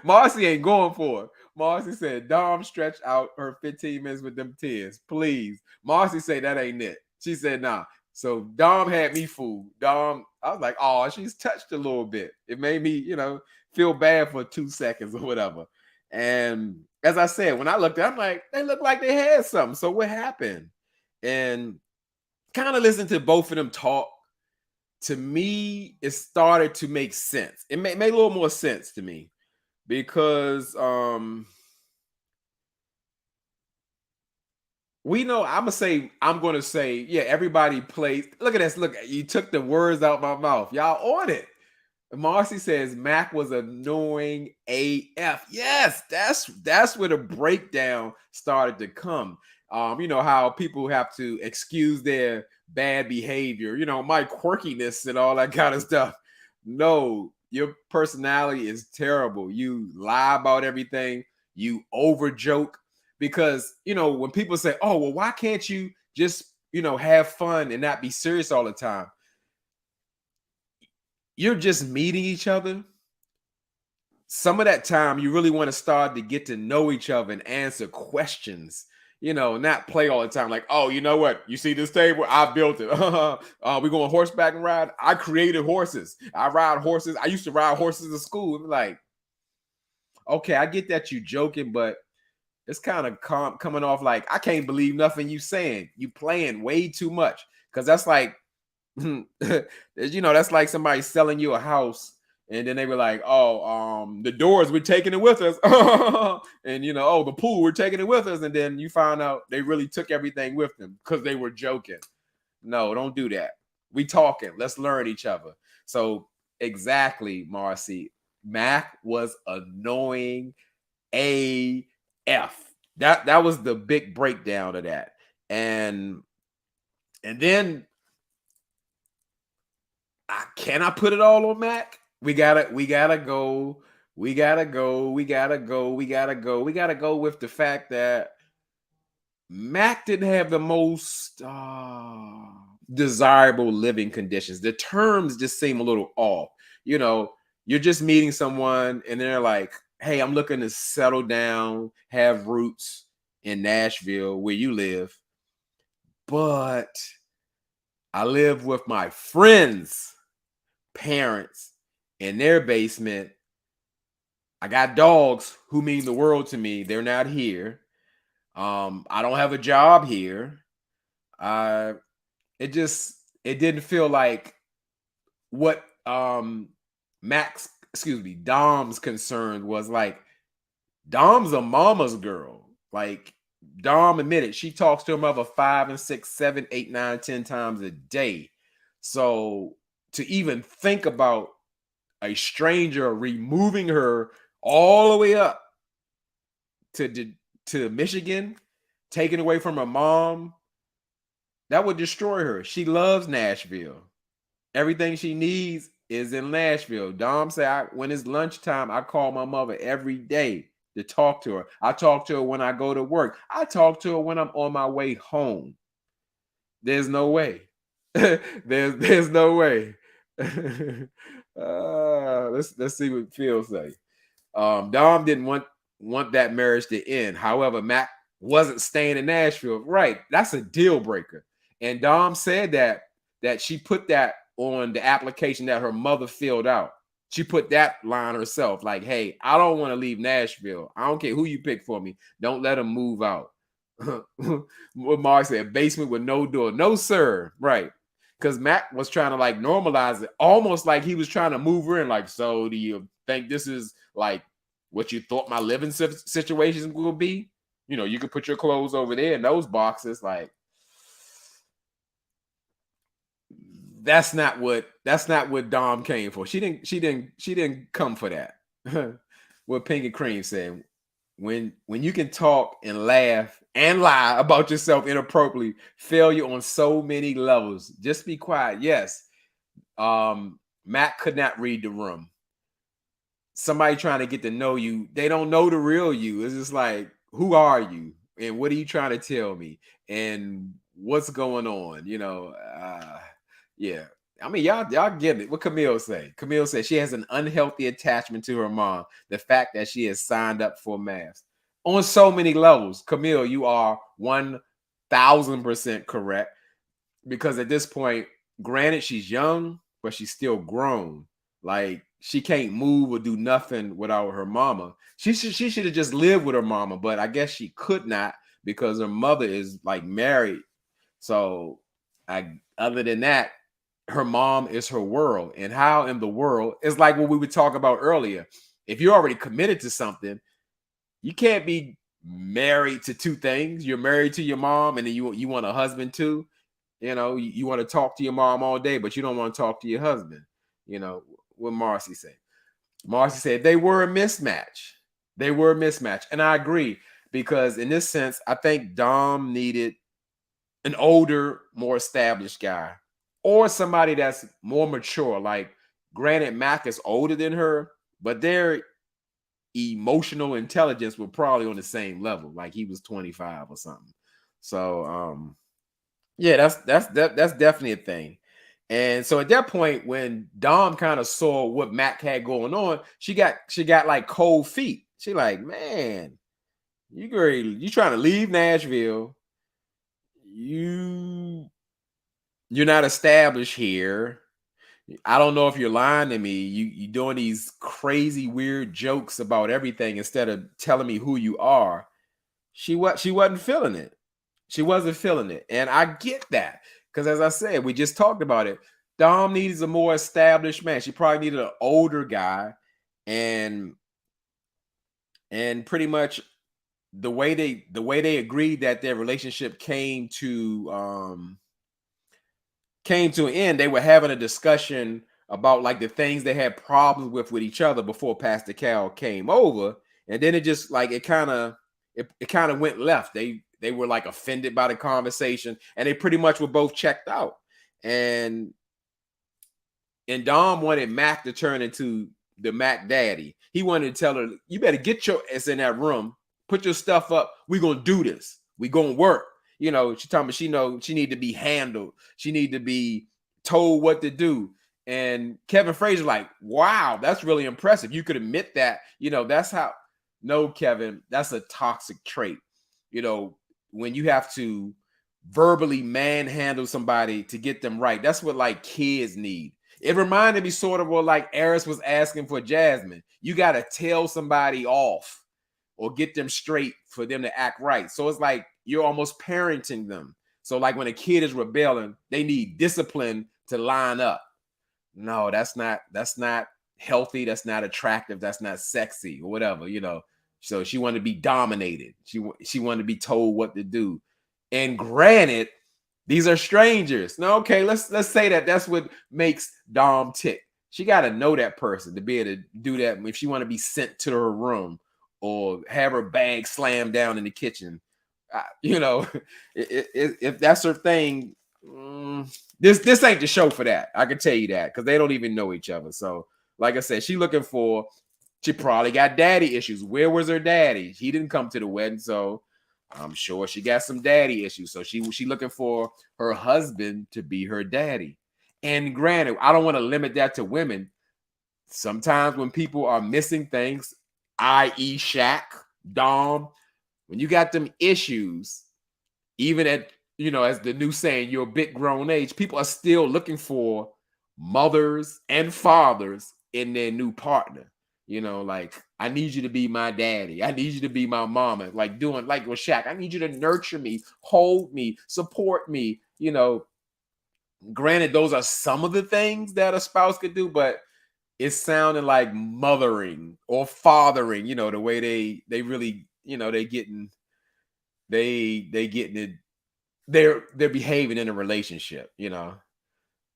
Marcy ain't going for it. Marcy said, Dom stretched out her 15 minutes with them tears. Please. Marcy said that ain't it. She said, nah. So Dom had me fooled. Dom, I was like, oh, she's touched a little bit. It made me, feel bad for 2 seconds or whatever. And as I said, when I looked at it, I'm like, they look like they had something. So what happened? And kind of listen to both of them talk. To me, it started to make sense. It made a little more sense to me because I'm gonna say, yeah, everybody plays. Look at this. Look, you took the words out my mouth. Y'all on it. Marcy says Mack was annoying AF. Yes, that's where the breakdown started to come. How people have to excuse their bad behavior, my quirkiness and all that kind of stuff. No, your personality is terrible. You lie about everything. You over joke because when people say, "Oh, well, why can't you just have fun and not be serious all the time?" You're just meeting each other. Some of that time you really want to start to get to know each other and answer questions, not play all the time like, "Oh, you know what, you see this table, I built it. We going horseback and ride, I created horses, I ride horses, I used to ride horses in school." Like, okay, I get that you joking, but it's kind of coming off like, I can't believe nothing you saying, you playing way too much. Because that's like that's like somebody selling you a house and then they were like, "Oh, the doors, we're taking it with us." And "Oh, the pool, we're taking it with us." And then you find out they really took everything with them because they were joking. No, don't do that. We talking, let's learn each other. So exactly, Marcy, Mack was annoying AF. That was the big breakdown of that. And then can I put it all on Mac? We gotta go with the fact that Mac didn't have the most desirable living conditions. The terms just seem a little off. You're just meeting someone and they're like, "Hey, I'm looking to settle down, have roots in Nashville where you live, but I live with my friends' parents in their basement. I got dogs who mean the world to me. They're not here. I don't have a job here." Uh, it didn't feel like what Dom's concern was. Like, Dom's a mama's girl. Like, Dom admitted she talks to her mother 5 and 6, 7, 8, 9, 10 times a day. So to even think about a stranger removing her all the way up to Michigan, taken away from her mom, that would destroy her. She loves Nashville. Everything she needs is in Nashville. Dom said, when it's lunchtime, I call my mother every day to talk to her. I talk to her when I go to work. I talk to her when I'm on my way home. There's no way. there's no way. Let's see what Phil say. Dom didn't want that marriage to end. However, Mac wasn't staying in Nashville. Right. That's a deal breaker. And Dom said that she put that on the application that her mother filled out. She put that line herself, like, "Hey, I don't want to leave Nashville. I don't care who you pick for me. Don't let them move out." What Mark said, basement with no door. No, sir. Right. Because Mac was trying to like normalize it, almost like he was trying to move her in. Like, "So do you think this is like what you thought my living situations will be? You could put your clothes over there in those boxes." Like, that's not what Dom came for. She didn't come for that. What Pink and Cream said, when you can talk and laugh and lie about yourself inappropriately, failure on so many levels. Just be quiet. Yes. Matt could not read the room. Somebody trying to get to know you, they don't know the real you. It's just like, who are you? And what are you trying to tell me? And what's going on? Yeah. I mean, y'all get it. What Camille say? Camille said she has an unhealthy attachment to her mom. The fact that she has signed up for MAFS on so many levels. Camille, you are 1,000% correct. Because at this point, granted, she's young, but she's still grown. Like, she can't move or do nothing without her mama. She should have just lived with her mama, but I guess she could not because her mother is like married. So, other than that, her mom is her world. And how in the world is like what we would talk about earlier. If you're already committed to something, you can't be married to two things. You're married to your mom, and then you want a husband too. You want to talk to your mom all day, but you don't want to talk to your husband. What Marcy said. Marcy said they were a mismatch. They were a mismatch. And I agree, because in this sense, I think Dom needed an older, more established guy, or somebody that's more mature. Like, Granted, Mack is older than her, but their emotional intelligence were probably on the same level. Like he was 25 or something. So yeah, that's definitely a thing. And so at that point, when Dom kind of saw what Mack had going on, she got like cold feet. She like, man, you trying to leave Nashville. You're not established here. I don't know if you're lying to me. You doing these crazy weird jokes about everything instead of telling me who you are. She wasn't feeling it. She wasn't feeling it. And I get that. Because as I said, we just talked about it. Dom needs a more established man. She probably needed an older guy. And pretty much the way they agreed that their relationship came to an end, they were having a discussion about like the things they had problems with each other before Pastor Cal came over. And then it just like it kind of went left. They were like offended by the conversation, and they pretty much were both checked out. And Dom wanted Mack to turn into the Mack daddy. He wanted to tell her, you better get your ass in that room, put your stuff up. We're gonna do this. We're gonna work. You know, she told me she need to be handled. She need to be told what to do. And Kevin Frazier like, wow, that's really impressive. You could admit that, you know, that's how. No, Kevin, that's a toxic trait. You know, when you have to verbally manhandle somebody to get them right, that's what like kids need. It reminded me sort of what like Eris was asking for Jasmine. You got to tell somebody off or get them straight for them to act right. So it's like you're almost parenting them. So like when a kid is rebelling, they need discipline to line up. No, that's not healthy. That's not attractive. That's not sexy or whatever, you know. So she wanted to be dominated. She wanted to be told what to do. And granted, these are strangers. No, okay, let's say that's what makes Dom tick. She got to know that person to be able to do that if she want to be sent to her room or have her bag slammed down in the kitchen. You know, if that's her thing, this ain't the show for that. I can tell you that because they don't even know each other. So, like I said, she probably got daddy issues. Where was her daddy? He didn't come to the wedding, so I'm sure she got some daddy issues. So she looking for her husband to be her daddy. And granted, I don't want to limit that to women. Sometimes when people are missing things, i.e. Shaq, Dom, when you got them issues, even at, you know, as the new saying, you're a bit grown age, people are still looking for mothers and fathers in their new partner. You know, like, I need you to be my daddy. I need you to be my mama. Like doing like with Shaq, I need you to nurture me, hold me, support me. You know, granted, those are some of the things that a spouse could do, but it's sounding like mothering or fathering, you know, the way they really, you know, they getting it, they're behaving in a relationship, you know.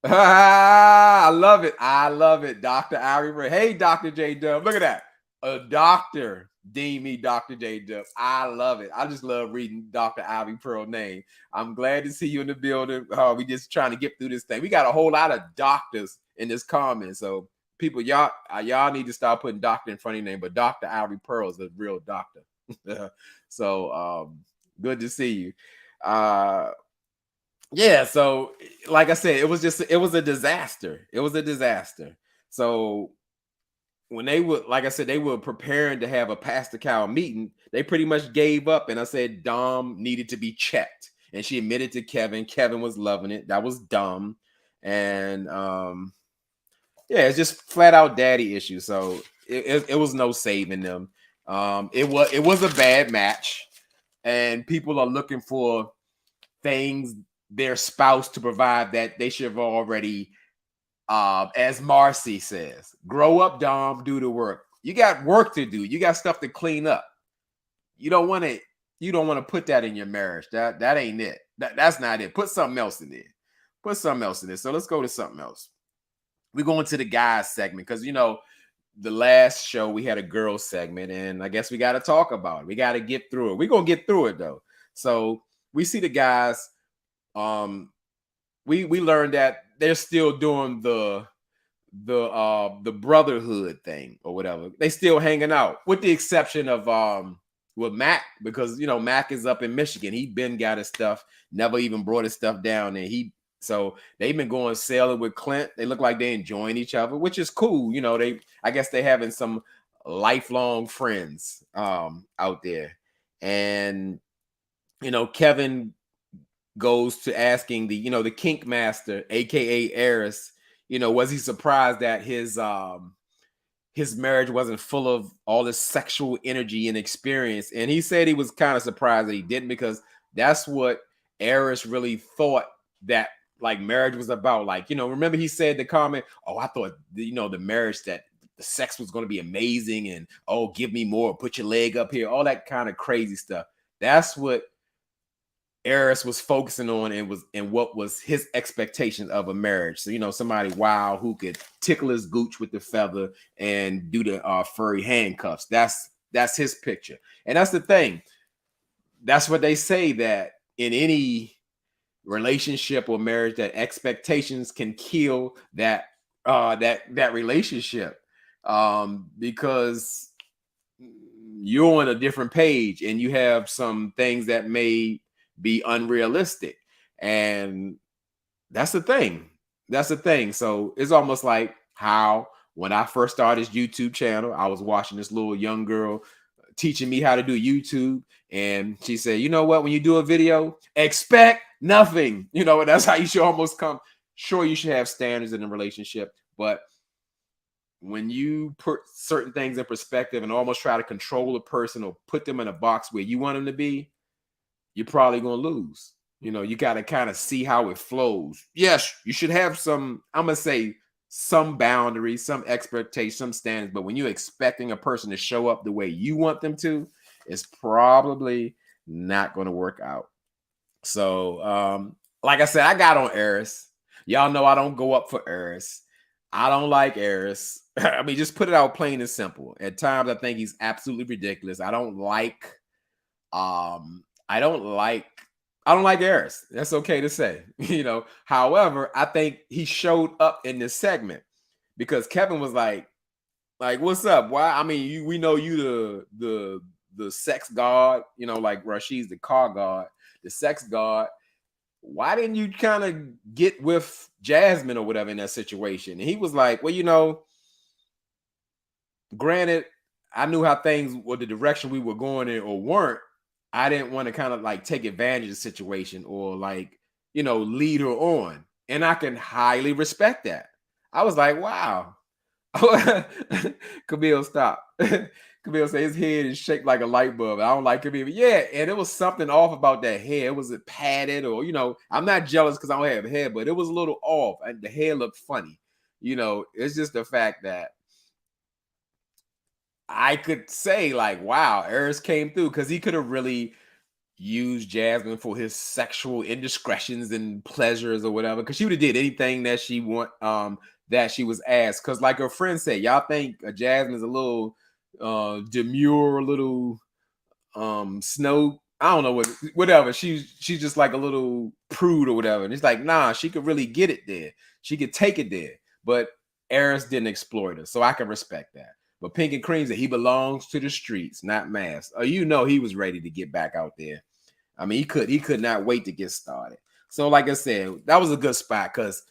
I love it. I love it. Dr. Ivy. Hey, Dr. J Dub. Look at that. A doctor deem me Dr. J Dub. I love it. I just love reading Dr. Ivy Pearl name. I'm glad to see you in the building. We just trying to get through this thing. We got a whole lot of doctors in this comment. So people, y'all need to start putting doctor in front of your name. But Dr. Ivy Pearl is a real doctor. So good to see you. Yeah, so like I said, it was a disaster. It was a disaster. So when they were, like I said, they were preparing to have a Pastor Cal meeting, they pretty much gave up. And I said Dom needed to be checked. And she admitted to Kevin. Kevin was loving it. That was dumb. And yeah, it's just flat out daddy issue. So it was no saving them. It was a bad match. And people are looking for things their spouse to provide that they should have already, as Marcy says, grow up, Dom, do the work. You got work to do. You got stuff to clean up. You don't want to put that in your marriage. That ain't it. That's not it. Put something else in there. Put something else in there. So let's go to something else. We're going to the guys segment because, you know, the last show we had a girls segment, and I guess we got to talk about it. We got to get through it. We're going to get through it, though. So we see the guys. We learned that they're still doing the the brotherhood thing or whatever. They still hanging out, with the exception of with Mack, because Mack is up in Michigan. He been got his stuff, never even brought his stuff down there. So they've been going sailing with Clint. They look like they enjoying each other, which is cool. I guess they having some lifelong friends out there. And Kevin goes to asking the kink master, aka Eris, was he surprised that his marriage wasn't full of all this sexual energy and experience? And he said he was kind of surprised that he didn't, because that's what Eris really thought that like marriage was about. Like, remember he said the comment, oh, I thought the marriage, that the sex was going to be amazing, and oh, give me more, put your leg up here, all that kind of crazy stuff. That's what Eris was focusing on, and what was his expectation of a marriage. So, somebody who could tickle his gooch with the feather and do the furry handcuffs. That's his picture. And that's the thing. That's what they say, that in any relationship or marriage, that expectations can kill that relationship, because you're on a different page and you have some things that may be unrealistic. And that's the thing. So it's almost like how when I first started this YouTube channel, I was watching this little young girl teaching me how to do YouTube, and she said, you know what, when you do a video, expect nothing. And that's how you should almost come. Sure, you should have standards in a relationship, but when you put certain things in perspective and almost try to control a person or put them in a box where you want them to be, you're probably going to lose. You got to kind of see how it flows. Yes, you should have some, I'm going to say, some boundaries, some expectations, some standards. But when you're expecting a person to show up the way you want them to, it's probably not going to work out. So, like I said, I got on Eris. Y'all know I don't go up for Eris. I don't like Eris. I mean, just put it out plain and simple. At times, I think he's absolutely ridiculous. I don't like Eris. That's okay to say, However, I think he showed up in this segment because Kevin was like, what's up? Why? I mean, we know you the sex god, like Rashid's the car god, the sex god. Why didn't you kind of get with Jasmine or whatever in that situation? And he was like, well, granted, I knew how things were, the direction we were going in or weren't. I didn't want to kind of like take advantage of the situation or like, lead her on. And I can highly respect that. I was like, wow. Camille, stop. Camille said his head is shaped like a light bulb. I don't like Camille. Yeah, and it was something off about that hair. Was it padded or, I'm not jealous because I don't have hair, but it was a little off. And the hair looked funny. It's just the fact that I could say like, wow, Eris came through, because he could have really used Jasmine for his sexual indiscretions and pleasures or whatever, because she would have did anything that she that she was asked. Because like her friend said, y'all think Jasmine's a little demure, little snow, I don't know, whatever. She's just like a little prude or whatever. And it's like, nah, she could really get it there. She could take it there. But Eris didn't exploit her, so I can respect that. But Pink and Cream said he belongs to the streets, not MAFS. He was ready to get back out there. I mean, he could not wait to get started. So, like I said, that was a good spot, because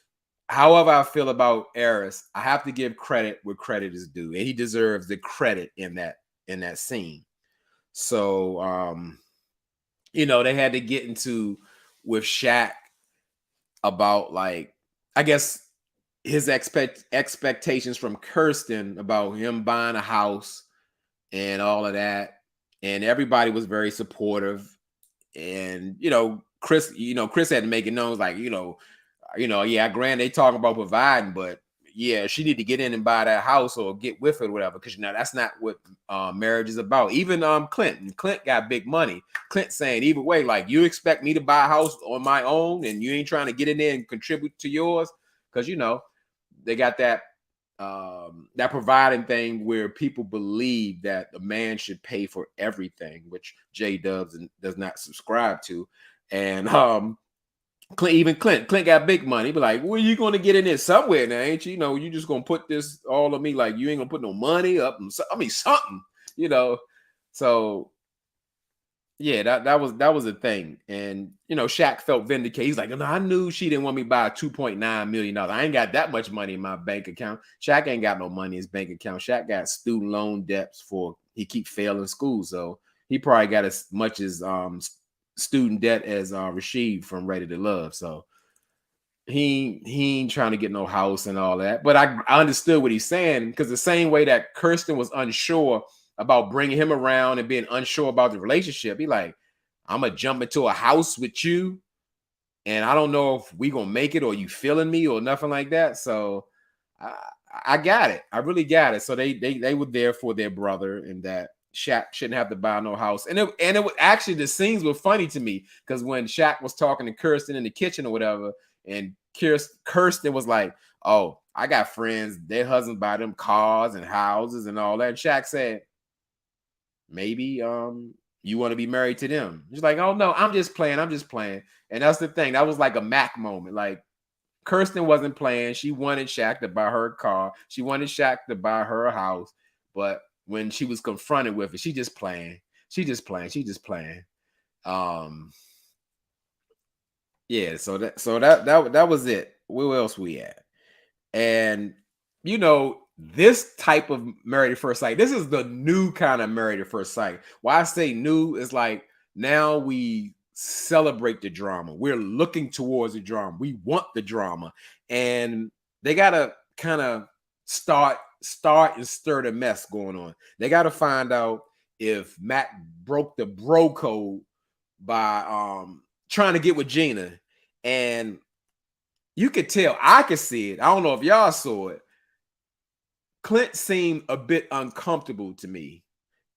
however I feel about Eris, I have to give credit where credit is due, and he deserves the credit in that scene. So, they had to get into with Shaq about, like, I guess his expectations from Kirsten about him buying a house and all of that. And everybody was very supportive. And, Chris had to make it known, like, yeah, granted, they talking about providing, but yeah, she need to get in and buy that house or get with it or whatever. Because, that's not what marriage is about. Even Clint got big money. Clint saying, either way, like, you expect me to buy a house on my own and you ain't trying to get in there and contribute to yours? Because, they got that providing thing where people believe that the man should pay for everything, which J Dubs does not subscribe to. And Clint got big money. Be like, where you going to get in there somewhere now, ain't you? You know, you just gonna put this all on me. Like you ain't gonna put no money up. I mean, something. You know, so yeah, that was a thing. And you know, Shaq felt vindicated. He's like, no, I knew she didn't want me to buy $2.9 million. I ain't got that much money in my bank account. Shaq ain't got no money in his bank account. Shaq got student loan debts for he keep failing school. So he probably got as much as student debt as Rashid from Ready to Love. So he ain't trying to get no house and all that. But I understood what he's saying, because the same way that Kirsten was unsure about bringing him around and being unsure about the relationship, he like, I'm gonna jump into a house with you, and I don't know if we gonna make it or you feeling me or nothing like that. So I got it. I really got it. So they were there for their brother, and that Shaq shouldn't have to buy no house. And it was actually, the scenes were funny to me, because when Shaq was talking to Kirsten in the kitchen or whatever, and Kirsten was like, "Oh, I got friends. Their husbands buy them cars and houses and all that." And Shaq said, "Maybe you want to be married to them." She's like, "Oh no, I'm just playing. I'm just playing." And that's the thing. That was like a Mack moment. Like Kirsten wasn't playing. She wanted Shaq to buy her a car. She wanted Shaq to buy her a house. But when she was confronted with it, she just playing. She just playing. She just playing. Um, yeah. So that was it. Where else we at? And you know, this type of Married at First Sight, this is the new kind of Married at First Sight. Why I say new is like, now we celebrate the drama. We're looking towards the drama. We want the drama. And they gotta kind of start and stir the mess going on. They gotta find out if Matt broke the bro code by trying to get with Gina. And you could tell, I could see it. I don't know if y'all saw it. Clint seemed a bit uncomfortable to me.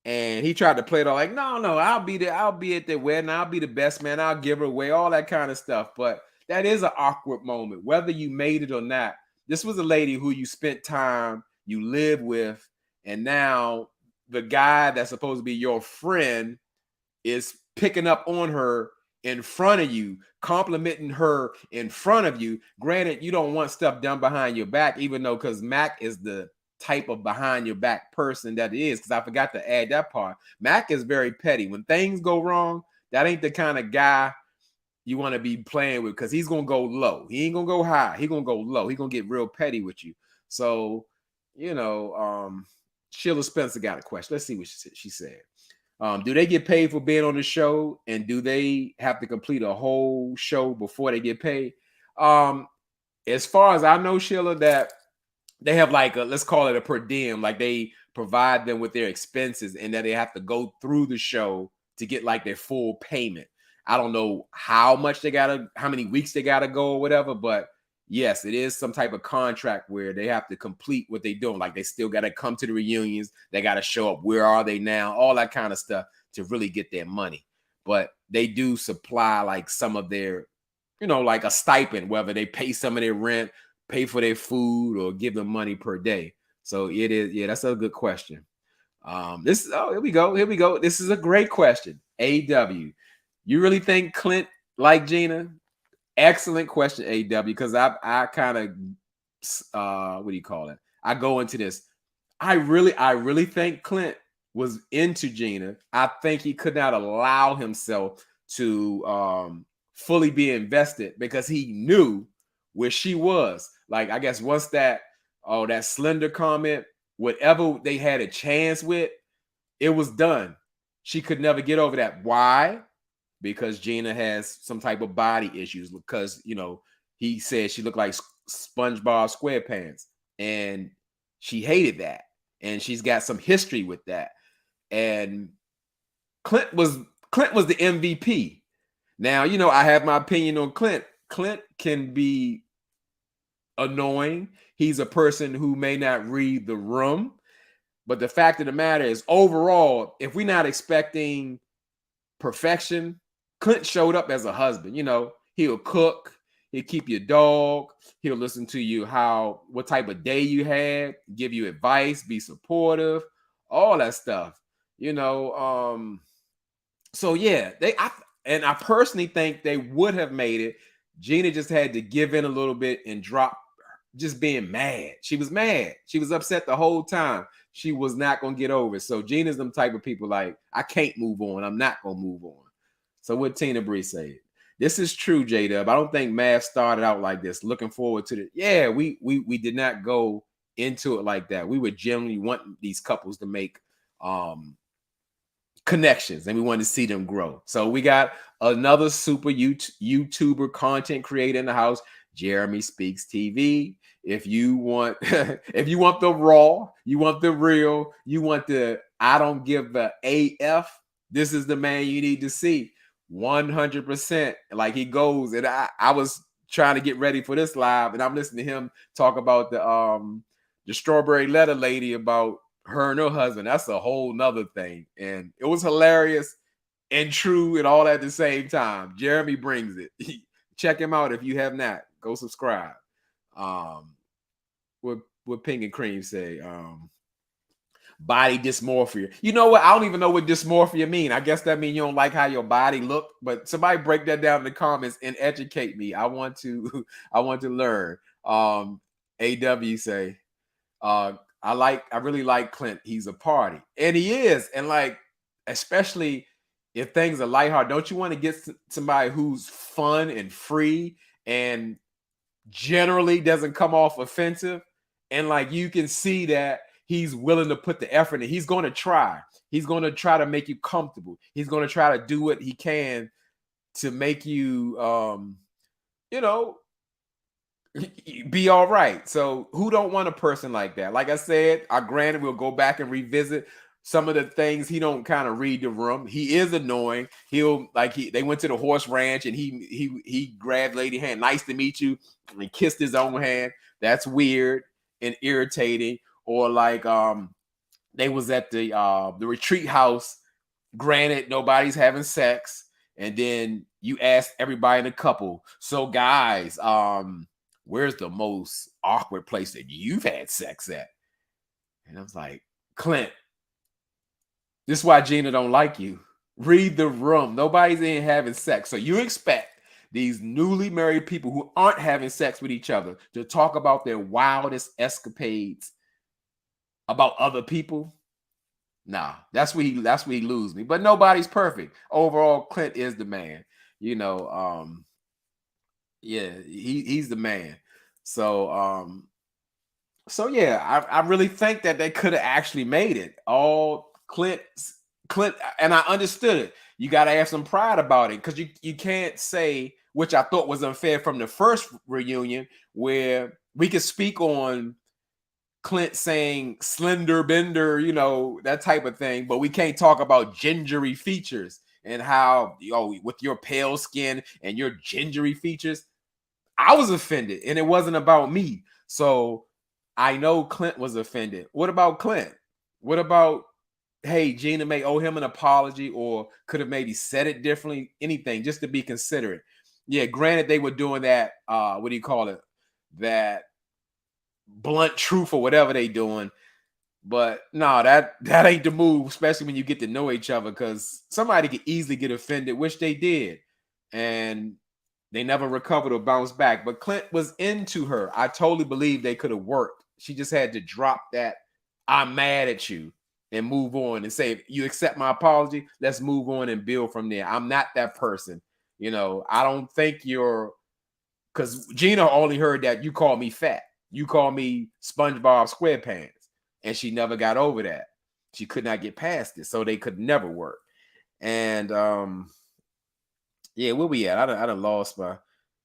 And he tried to play it all like, no, I'll be there. I'll be at the wedding. I'll be the best man. I'll give her away, all that kind of stuff. But that is an awkward moment, whether you made it or not. This was a lady who you spent time, you lived with, and now the guy that's supposed to be your friend is picking up on her in front of you, complimenting her in front of you. Granted, you don't want stuff done behind your back, even though, because Mack is the type of behind your back person that is, because I forgot to add that part. Mack is very petty. When things go wrong, that ain't the kind of guy you want to be playing with, because he's gonna go low. He ain't gonna go high. He gonna go low. He gonna get real petty with you. So, you know, Sheila Spencer got a question. Let's see what she said. Do they get paid for being on the show, and do they have to complete a whole show before they get paid? As far as I know, Sheila, that they have like let's call it a per diem, like they provide them with their expenses, and that they have to go through the show to get like their full payment. I don't know how many weeks they gotta go or whatever, but yes, it is some type of contract where they have to complete what they're doing. Like they still got to come to the reunions. They got to show up. Where are they now? All that kind of stuff to really get their money. But they do supply like some of their, like a stipend, whether they pay some of their rent, pay for their food, or give them money per day. So it is, yeah, that's a good question. Here we go. This is a great question. AW, you really think Clint like Gina? Excellent question, AW, because I kind of what do you call it? I go into this. I really think Clint was into Gina. I think he could not allow himself to fully be invested, because he knew where she was. Like, I guess once that slender comment, whatever they had a chance with, it was done. She could never get over that. Why? Because Gina has some type of body issues, because he said she looked like SpongeBob SquarePants, and she hated that, and she's got some history with that. And Clint was the MVP. Now, I have my opinion on Clint. Clint can be annoying. He's a person who may not read the room, but the fact of the matter is, overall, if we're not expecting perfection, Clint showed up as a husband. He'll cook, he'll keep your dog, he'll listen to you what type of day you had, give you advice, be supportive, all that stuff. So yeah, I personally think they would have made it. Gina just had to give in a little bit and drop just being mad. She was mad. She was upset the whole time. She was not going to get over it. So Gina's them type of people like, I can't move on. I'm not going to move on. So what Tina Bree said. This is true, J-Dub. I don't think MAFS started out like this. Looking forward to it. Yeah, we did not go into it like that. We would generally want these couples to make connections, and we wanted to see them grow. So we got another super YouTuber content creator in the house, Jeremy Speaks TV. If you want if you want the raw, you want the real, you want the I don't give the AF, this is the man you need to see. 100%. Like he goes, and I was trying to get ready for this live, and I'm listening to him talk about the strawberry letter lady, about her and her husband. That's a whole nother thing. And it was hilarious and true and all at the same time. Jeremy brings it. Check him out if you have not. Go subscribe. What Pink and Cream say? Body dysmorphia. You know what? I don't even know what dysmorphia mean. I guess that means you don't like how your body look. But somebody break that down in the comments and educate me. I want to learn. AW say, I really like Clint. He's a party. And he is. And like, especially if things are lighthearted, don't you want to get somebody who's fun and free and generally doesn't come off offensive? And like, you can see that he's willing to put the effort in. He's going to try. He's going to try to make you comfortable. He's going to try to do what he can to make you, be all right. So who don't want a person like that? Like I said, granted, we'll go back and revisit some of the things. He don't kind of read the room. He is annoying. They went to the horse ranch and he grabbed lady hand. Nice to meet you. And he kissed his own hand. That's weird and irritating. Or like they was at the retreat house. Granted, nobody's having sex. And then you ask everybody in the couple, so guys, where's the most awkward place that you've had sex at? And I was like, Clint, this is why Gina don't like you. Read the room. Nobody's in having sex. So you expect these newly married people who aren't having sex with each other to talk about their wildest escapades about other people? Nah, that's where he lose me. But nobody's perfect. Overall, Clint is the man. Yeah, he's the man. So yeah, I really think that they could have actually made it. All Clint, and I understood it. You got to have some pride about it, because you can't say, which I thought was unfair from the first reunion, where we could speak on Clint saying slender bender, that type of thing, but we can't talk about gingery features and how, with your pale skin and your gingery features. I was offended, and it wasn't about me. So I know Clint was offended. What about Clint? What about, hey, Gina may owe him an apology, or could have maybe said it differently, anything, just to be considerate. Yeah, granted, they were doing that, what do you call it? That blunt truth or whatever they doing. But no, that ain't the move, especially when you get to know each other, because somebody could easily get offended, which they did. And they never recovered or bounced back. But Clint was into her. I totally believe they could have worked. She just had to drop that I'm mad at you and move on and say, you accept my apology, let's move on and build from there. I'm not that person. I don't think because Gina only heard that you call me fat. You call me SpongeBob SquarePants. And she never got over that. She could not get past it. So they could never work. And yeah, where we at? I done lost my.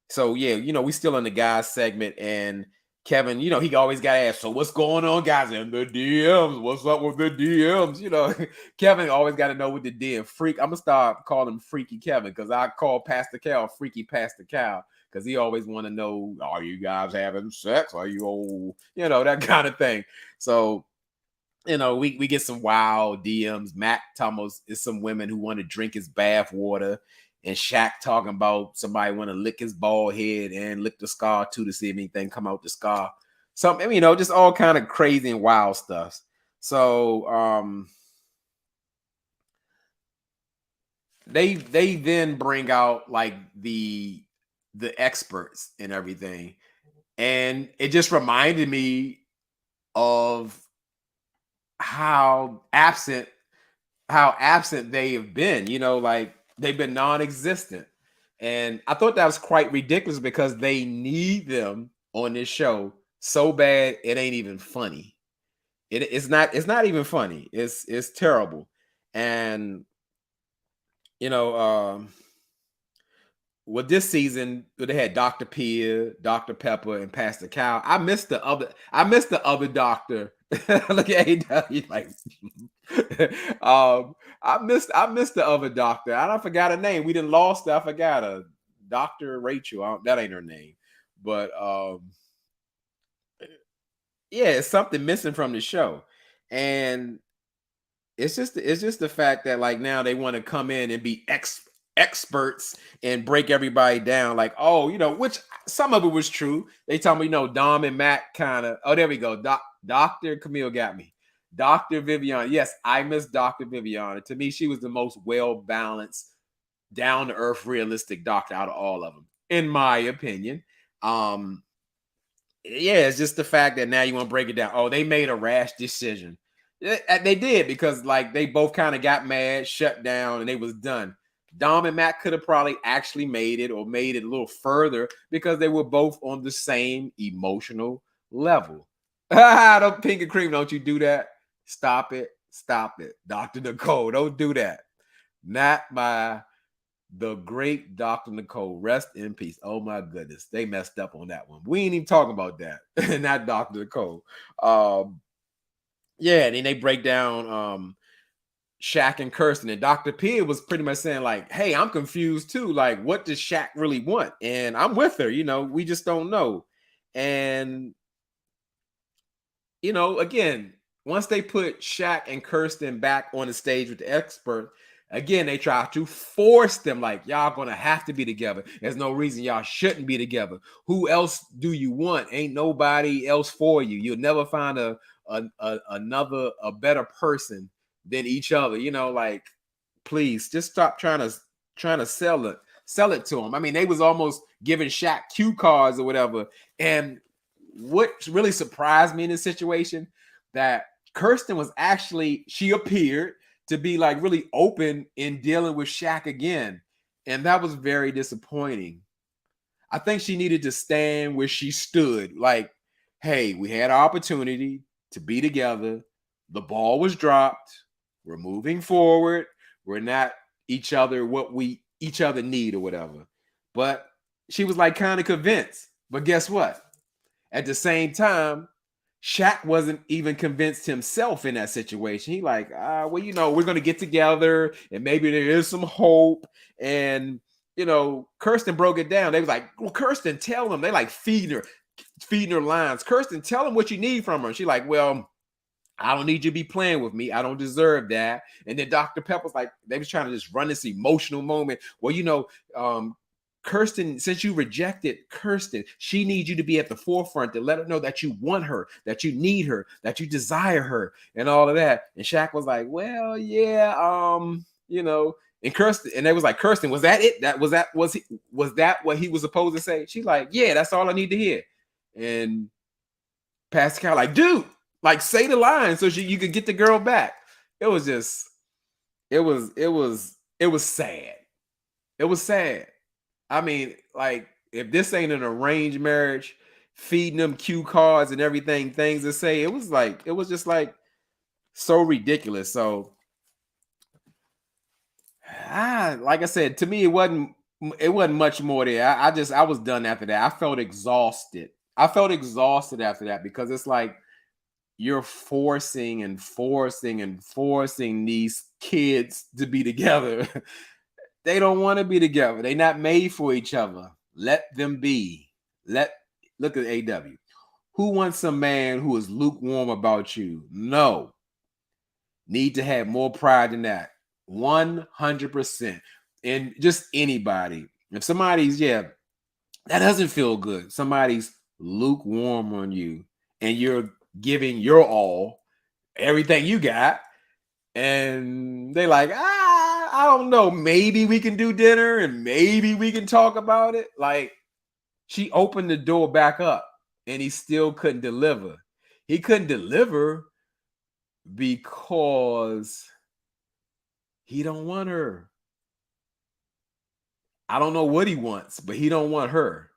So yeah, we still in the guys segment, and Kevin, he always got asked, so what's going on, guys, in the DMs? What's up with the DMs? Kevin always got to know what the DM freak. I'm gonna start calling him Freaky Kevin, because I call Pastor Cal Freaky Pastor Cal, because he always want to know, are you guys having sex? Are you old? That kind of thing. So we get some wild DMs. Mack talking is some women who want to drink his bath water. And Shaq talking about somebody want to lick his bald head and lick the scar too, to see if anything come out the scar. Something, just all kind of crazy and wild stuff. So they then bring out like the the experts and everything. And it just reminded me of how absent they have been, like they've been non-existent. And I thought that was quite ridiculous because they need them on this show so bad it ain't even funny. It's not even funny. It's terrible. And you know, well, this season they had Dr. Pia, Dr. Pepper, and Pastor Cow. I missed the other doctor. Look at AW like I missed the other doctor. I don't forgot her name. We didn't lost her. I forgot her. Dr. Rachel. That ain't her name. But yeah, it's something missing from the show. And it's just the fact that like now they want to come in and be experts and break everybody down. Like, oh, which some of it was true. They tell me, Dom and Mack kind of. Oh, there we go. Dr. Camille got me. Dr. Viviana. Yes, I miss Dr. Viviana. To me, she was the most well balanced, down to earth, realistic doctor out of all of them, in my opinion. Yeah, it's just the fact that now you want to break it down. Oh, they made a rash decision. They did because like they both kind of got mad, shut down, and they was done. Dom and Matt could have probably actually made it or made it a little further because they were both on the same emotional level. Don't pink and cream, don't you do that. Stop it. Dr. Nicole, don't do that. Not by the great Dr. Nicole. Rest in peace. Oh my goodness. They messed up on that one. We ain't even talking about that. Not Dr. Nicole. Yeah, and then they break down Shaq and Kirsten. And Dr. P was pretty much saying, like, hey, I'm confused too. Like, what does Shaq really want? And I'm with her, we just don't know. And, again, once they put Shaq and Kirsten back on the stage with the expert, again, they try to force them, like, y'all gonna have to be together. There's no reason y'all shouldn't be together. Who else do you want? Ain't nobody else for you. You'll never find a better person than each other. Like, please just stop trying to sell it to them. I mean, they was almost giving Shaq cue cards or whatever. And what really surprised me in this situation, that Kirsten was actually, she appeared to be like really open in dealing with Shaq again. And that was very disappointing. I think she needed to stand where she stood. Like, hey, we had our opportunity to be together. The ball was dropped. We're moving forward. We're not each other what we each other need or whatever. But she was like kind of convinced. But guess what? At the same time, Shaq wasn't even convinced himself in that situation. He like, well, we're going to get together and maybe there is some hope. And, Kirsten broke it down. They was like, well, Kirsten, tell them. They like feeding her lines. Kirsten, tell them what you need from her. She like, well, I don't need you to be playing with me. I don't deserve that. And then Dr. Pepper's like, they was trying to just run this emotional moment. Well, Kirsten, since you rejected Kirsten, she needs you to be at the forefront to let her know that you want her, that you need her, that you desire her, and all of that. And Shaq was like, well, yeah, and Kirsten, and they was like, Kirsten, was that it? Was that what he was supposed to say? She's like, yeah, that's all I need to hear. And Pascal like, dude, like say the line so you could get the girl back. It was just, it was sad. It was sad. I mean, like, if this ain't an arranged marriage, feeding them cue cards and everything, things to say, it was just like so ridiculous. So, like I said, to me, it wasn't much more there. I was done after that. I felt exhausted. After that because it's like you're forcing these kids to be together. They don't want to be together. They're not made for each other. Let them be. Look at AW. Who wants a man who is lukewarm about you? No. Need to have more pride than that. 100%. And just anybody. If somebody's, that doesn't feel good. Somebody's lukewarm on you and you're giving your all, everything you got, and they like, I don't know, maybe we can do dinner and maybe we can talk about it. Like, She opened the door back up and he still couldn't deliver. He couldn't deliver because he don't want her. I don't know what he wants, but he don't want her.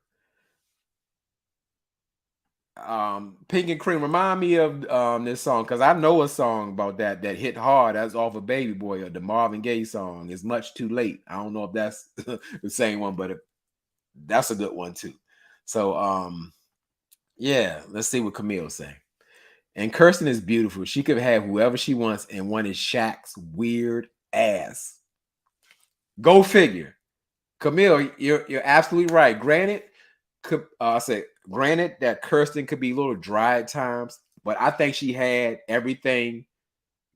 Pink and Cream remind me of this song, because I know a song about that hit hard. That's off of Baby Boy, the Marvin Gaye song. It's Much Too Late. I don't know if that's the same one, but that's a good one too. So yeah, let's see what Camille say. And Kirsten is beautiful. She could have whoever she wants, and one is Shaq's weird ass. Go figure. Camille, you're absolutely right. Granted, granted that Kirsten could be a little dry at times, but I think she had everything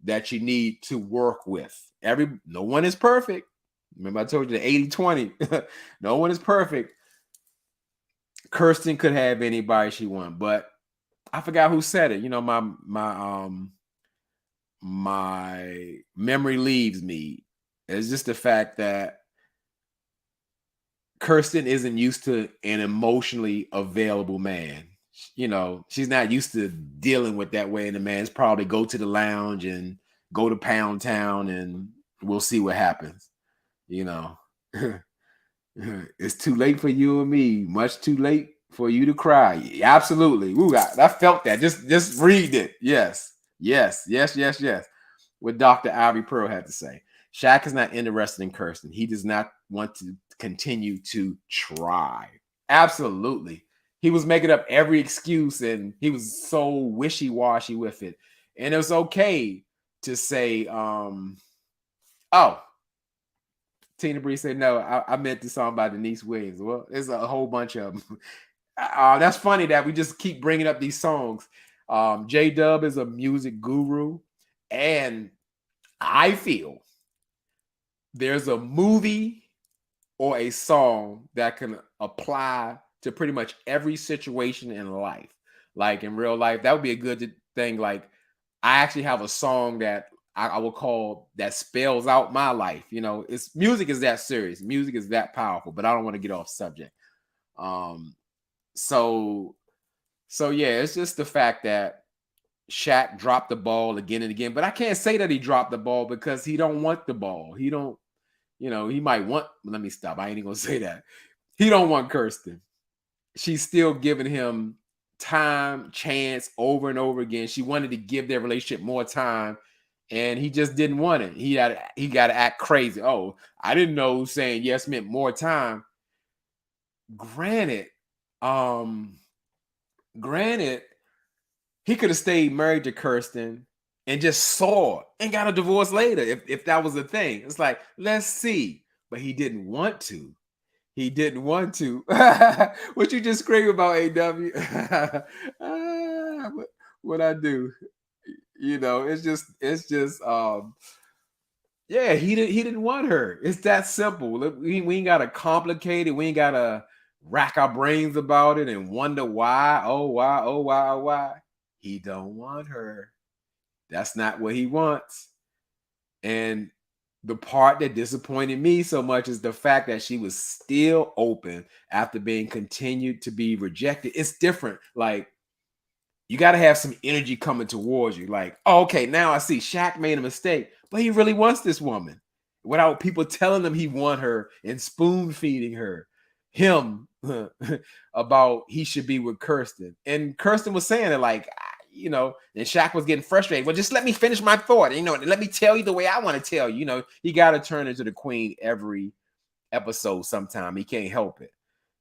that you need to work with. No one is perfect. Remember I told you the 80-20. No one is perfect. Kirsten could have anybody she wanted, but I forgot who said it. You know, my memory leaves me. It's just the fact that Kirsten isn't used to an emotionally available man. You know, she's not used to dealing with that way. And the man's probably go to the lounge and go to Pound Town and we'll see what happens. You know, it's too late for you and me. Much too late for you to cry. Absolutely. Ooh, I felt that. Just read it. Yes. What Dr. Ivy Pearl had to say. Shaq is not interested in Kirsten. He does not want to continue to try. Absolutely. He was making up every excuse and he was so wishy-washy with it. And it was okay to say, oh, Tina Bree said, no, I meant the song by Denise Williams. Well, there's a whole bunch of them. That's funny that we just keep bringing up these songs. J-Dub is a music guru. And I feel there's a movie or a song that can apply to pretty much every situation in life. Like in real life, that would be a good thing. Like I actually have a song that I will call that spells out my life. You know, music is that serious. Music is that powerful, but I don't want to get off subject. So yeah, it's just the fact that Shaq dropped the ball again and again, but I can't say that he dropped the ball because he don't want the ball. He don't, you know, he might want, let me stop. I ain't even gonna say that. He don't want Kirsten. She's still giving him time, chance over and over again. She wanted to give their relationship more time and he just didn't want it. He got to act crazy. Oh, I didn't know saying yes meant more time. Granted, he could have stayed married to Kirsten and just saw and got a divorce later if that was a thing. It's like, let's see. But he didn't want to. He didn't want to. What you just scream about, AW? What I do? You know, it's just yeah, he didn't want her. It's that simple. We ain't gotta complicate it. We ain't gotta rack our brains about it and wonder why. Oh, why? He don't want her. That's not what he wants. And the part that disappointed me so much is the fact that she was still open after being continued to be rejected. It's different. Like, you got to have some energy coming towards you. Like, oh, okay, now I see Shaq made a mistake, but he really wants this woman without people telling him he want her and spoon feeding him about he should be with Kirsten. And Kirsten was saying it like, you know, and Shaq was getting frustrated. Well, just let me finish my thought. You know, let me tell you the way I want to tell you. You know, he got to turn into the queen every episode sometime. He can't help it.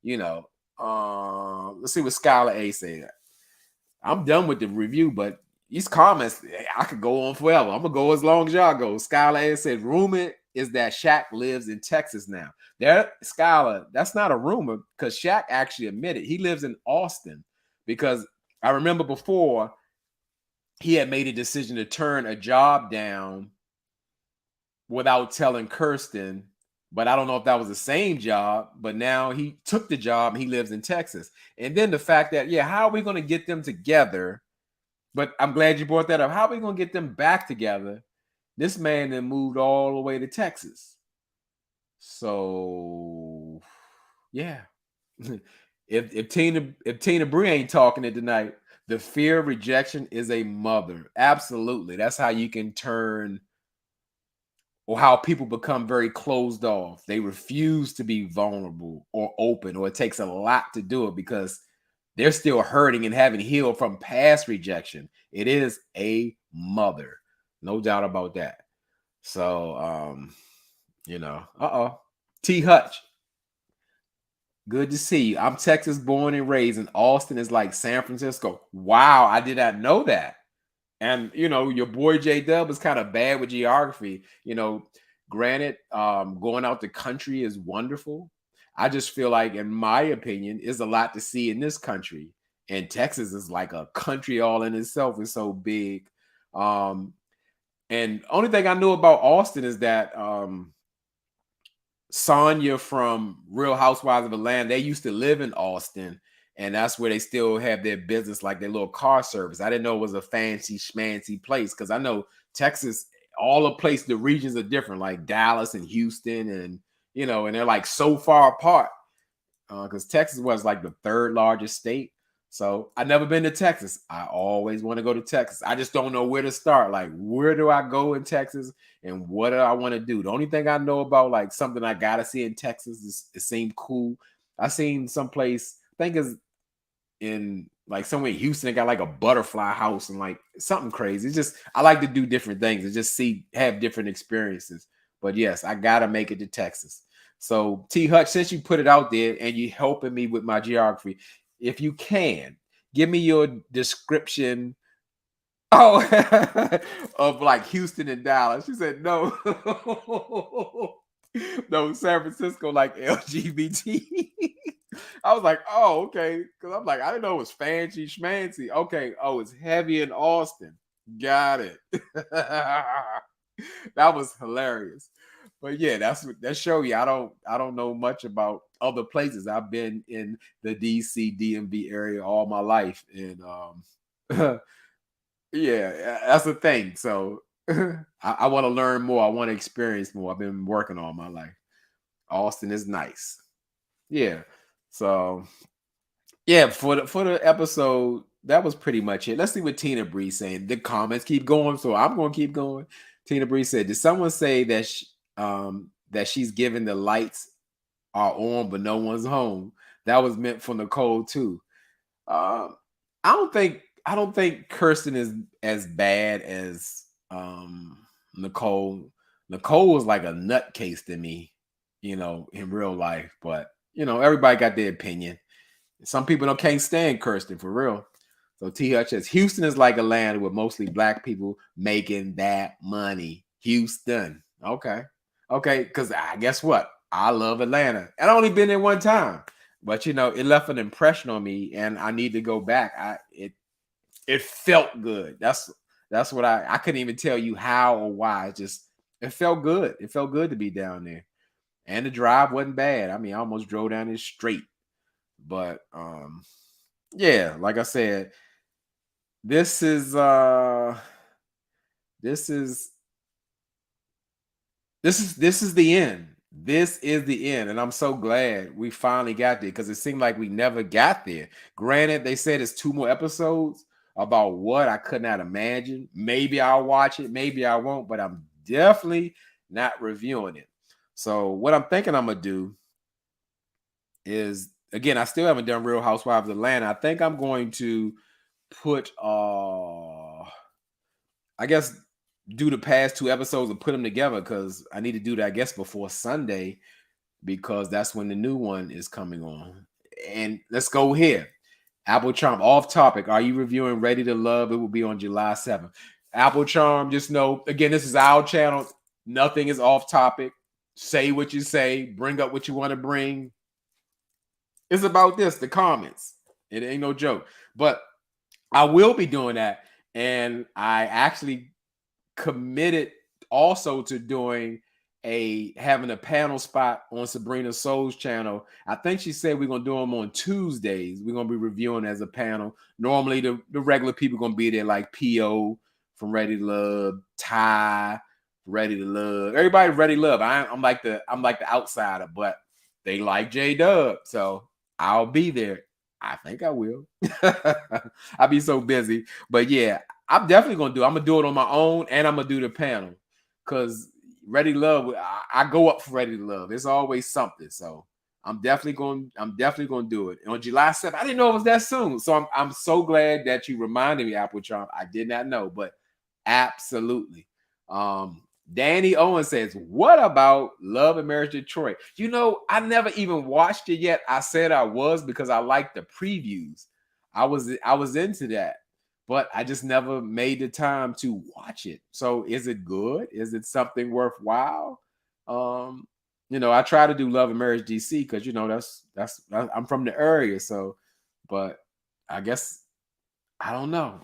You know, let's see what Skylar A said. I'm done with the review, but these comments, I could go on forever. I'm going to go as long as y'all go. Skylar A said, rumor is that Shaq lives in Texas now. Skylar, that's not a rumor because Shaq actually admitted he lives in Austin because I remember before he had made a decision to turn a job down without telling Kirsten, but I don't know if that was the same job, but now he took the job and he lives in Texas. And then the fact that, yeah, how are we going to get them together? But I'm glad you brought that up. How are we going to get them back together? This man then moved all the way to Texas. So, yeah. if Tina Bree ain't talking it tonight, the fear of rejection is a mother. Absolutely. That's how you can turn, or how people become very closed off. They refuse to be vulnerable or open, or it takes a lot to do it because they're still hurting and haven't healed from past rejection. It is a mother. No doubt about that. So T Hutch, good to see you. I'm Texas born and raised, and Austin is like San Francisco. Wow, I did not know that. And your boy J Dub is kind of bad with geography. Granted, going out the country is wonderful. I just feel like, in my opinion, is a lot to see in this country. And Texas is like a country all in itself. It's so big. And only thing I know about Austin is that Sonya from Real Housewives of Atlanta, they used to live in Austin, and that's where they still have their business, like their little car service. I didn't know it was a fancy schmancy place, because I know Texas, all the regions are different, like Dallas and Houston, and and they're like so far apart. Because Texas was like the third largest state. So I've never been to Texas. I always want to go to Texas. I just don't know where to start. Like, where do I go in Texas, and what do I want to do? The only thing I know about, like, something I gotta see in Texas is it seemed cool. I seen someplace, I think is in like somewhere in Houston, they got like a butterfly house and like something crazy. It's just, I like to do different things and just have different experiences. But yes, I gotta make it to Texas. So T Hutch, since you put it out there and you helping me with my geography, if you can, give me your description of like Houston and Dallas. She said no. No, San Francisco, like LGBT. I was like, oh, okay. Because I'm like, I didn't know it was fancy schmancy. Okay. Oh, it's heavy in Austin. Got it. That was hilarious. But yeah, that show you I don't know much about other places. I've been in the DC DMV area all my life. And yeah, that's the thing. So I want to learn more. I want to experience more. I've been working all my life. Austin is nice. Yeah. So yeah, for the episode, that was pretty much it. Let's see what Tina Bree saying. The comments keep going, so I'm gonna keep going. Tina Bree said, "Did someone say that she's giving the lights are on, but no one's home?" That was meant for Nicole too. Um, I don't think Kirsten is as bad as Nicole. Nicole was like a nutcase to me, in real life. But everybody got their opinion. Some people can't stand Kirsten for real. So T Hutch says Houston is like Atlanta with mostly black people making that money. Houston. Okay. Okay. Because I guess what? I love Atlanta. And I only been there one time. But it left an impression on me, and I need to go back. It felt good. That's what I couldn't even tell you how or why. It felt good. It felt good to be down there. And the drive wasn't bad. I mean, I almost drove down there straight. But yeah, like I said, this is this is the end. This is the end, and I'm so glad we finally got there, because it seemed like we never got there. Granted, they said it's 2 more episodes. About what, I could not imagine. Maybe I'll watch it, maybe I won't, but I'm definitely not reviewing it. So what I'm thinking I'm gonna do is, again, I still haven't done Real Housewives of Atlanta. I think I'm going to put I guess do the past 2 episodes and put them together, because I need to do that, I guess, before Sunday, because that's when the new one is coming on. And let's go here. Apple Charm, off topic. Are you reviewing Ready to Love? It will be on July 7th. Apple Charm, just know, again, this is our channel. Nothing is off topic. Say what you say. Bring up what you want to bring. It's about this, the comments. It ain't no joke. But I will be doing that. And I actually committed also to having a panel spot on Sabrina Soul's channel. I think she said we're gonna do them on Tuesdays. We're gonna be reviewing as a panel. Normally the regular people are gonna be there, like PO from Ready to Love, Ty, Ready to Love, everybody Ready to Love. I'm like the outsider, but they like J Dub. So I'll be there. I think I will. I'll be so busy. But yeah, I'm gonna do it on my own, and I'm gonna do the panel. Cause Ready to Love, I go up for Ready to Love. It's always something. So I'm definitely gonna do it. And on July 7th, I didn't know it was that soon. So I'm so glad that you reminded me, Apple Charm. I did not know, but absolutely. Danny Owen says, what about Love and Marriage Detroit? You know, I never even watched it yet. I said I was because I liked the previews. I was into that, but I just never made the time to watch it. So is it good? Is it something worthwhile? I try to do Love and Marriage DC because that's I'm from the area. So, but I guess I don't know.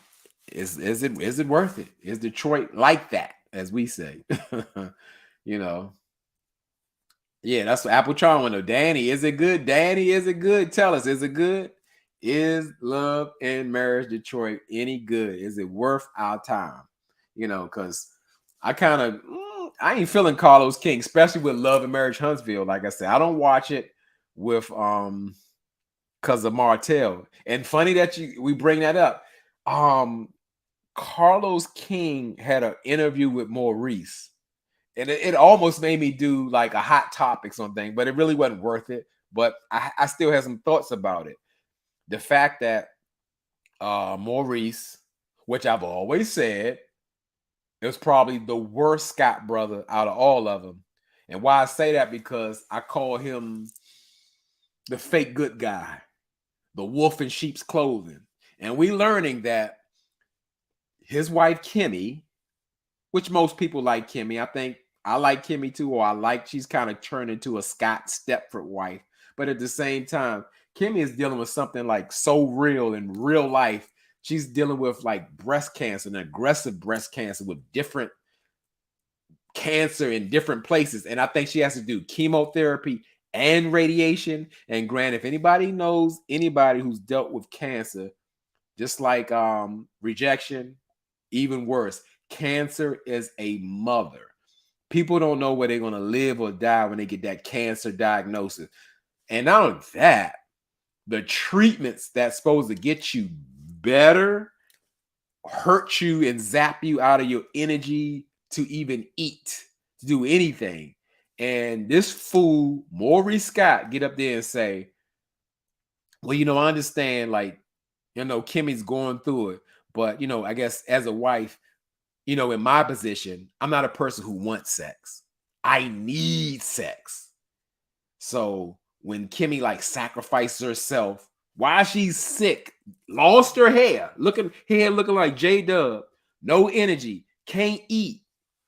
Is it worth it? Is Detroit like that, as we say? you know. Yeah, that's what Apple Charm want to know. Danny, is it good? Danny, is it good? Tell us, is it good? Is Love and Marriage Detroit any good? Is it worth our time? Because I ain't feeling Carlos King, especially with Love and Marriage Huntsville. Like I said, I don't watch it with because of Martell. And funny that we bring that up. Carlos King had an interview with Maurice, and it almost made me do like a hot topics on thing, but it really wasn't worth it. But I still have some thoughts about it. The fact that Maurice, which I've always said, is probably the worst Scott brother out of all of them. And why I say that, because I call him the fake good guy, the wolf in sheep's clothing. And we learning that his wife, Kimmy, which most people like Kimmy. I think I like Kimmy too, or she's kind of turned into a Scott Stepford wife. But at the same time, Kimmy is dealing with something like so real in real life. She's dealing with like breast cancer and aggressive breast cancer with different cancer in different places. And I think she has to do chemotherapy and radiation. And granted, if anybody knows anybody who's dealt with cancer, just like rejection, even worse, cancer is a mother. People don't know where they're going to live or die when they get that cancer diagnosis. And not only that, the treatments that's supposed to get you better hurt you and zap you out of your energy to even eat, to do anything. And this fool, Maurice Scott, get up there and say, well, I understand, like, Kimmy's going through it. But, I guess as a wife, in my position, I'm not a person who wants sex. I need sex. So when Kimmy like sacrifices herself while she's sick, lost her hair looking like J-Dub, no energy, can't eat,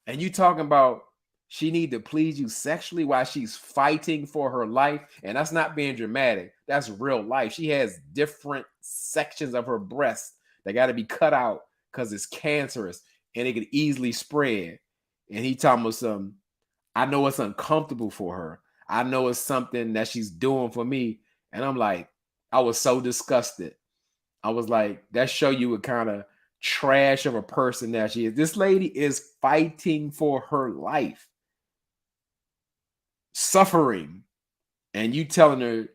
and you talking about she need to please you sexually while she's fighting for her life. And that's not being dramatic. That's real life. She has different sections of her breast that got to be cut out because it's cancerous and it could easily spread. And he talking about some, I know it's uncomfortable for her. I know it's something that she's doing for me. And I'm like, I was so disgusted. I was like, that show you what kind of trash of a person that she is. This lady is fighting for her life, suffering, and you telling her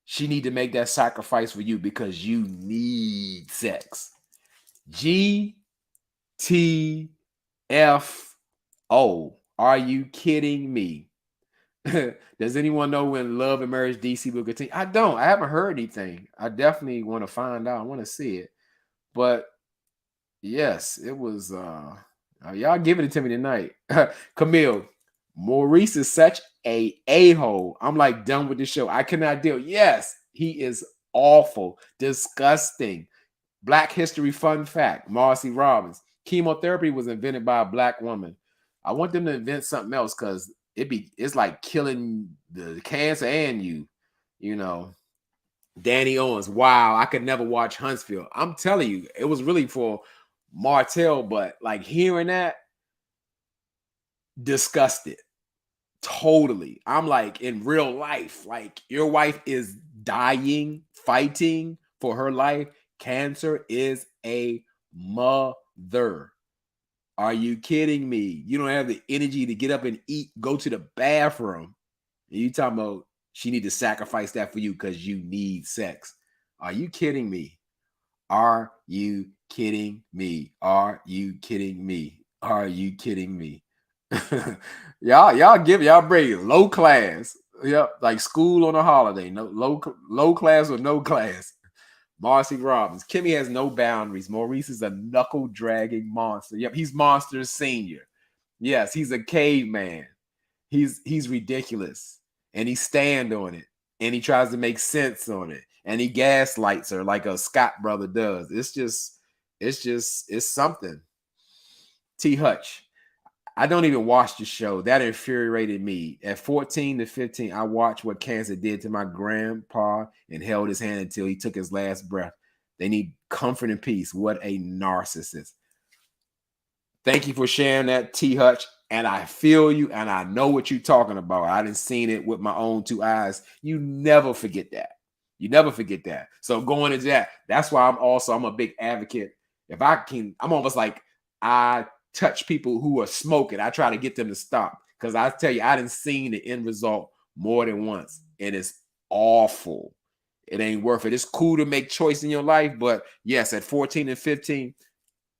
she need to make that sacrifice for you because you need sex. GTFO. Are you kidding me? Does anyone know when Love and Marriage DC will continue? I don't. I haven't heard anything. I definitely want to find out. I want to see it. But yes, it was y'all giving it to me tonight. Camille, Maurice is such a-hole. I'm like done with the show. I cannot deal. Yes, he is awful, disgusting. Black history fun fact, Marcy Robbins. Chemotherapy was invented by a black woman. I want them to invent something else because it's like killing the cancer and you. Danny Owens. Wow, I could never watch Huntsville. I'm telling you, it was really for Martell, but like hearing that, disgusted. Totally. I'm like, in real life, like your wife is dying, fighting for her life. Cancer is a mother. Are you kidding me? You don't have the energy to get up and eat, go to the bathroom. And you talking about She need to sacrifice that for you because you need sex. Are you kidding me? Are you kidding me? Are you kidding me? Are you kidding me? y'all bring it low class. Yep, like school on a holiday. No low class or no class. Marcy Robbins. Kimmy has no boundaries. Maurice is a knuckle dragging monster. Yep, he's Monster Senior. Yes, he's a caveman. He's ridiculous. And he stand on it. And he tries to make sense on it. And he gaslights her like a Scott brother does. It's something. T Hutch. I don't even watch the show. That infuriated me. At 14 to 15, I watched what cancer did to my grandpa and held his hand until he took his last breath. They need comfort and peace. What a narcissist. Thank you for sharing that, T Hutch. And I feel you, and I know what you're talking about. I didn't seen it with my own two eyes. You never forget that. You never forget that. So going into that, that's why I'm a big advocate. If I can, I'm almost like I touch people who are smoking. I try to get them to stop because I tell you, I didn't seen the end result more than once, and it's awful. It ain't worth it. It's cool to make choice in your life, but yes, at 14 and 15,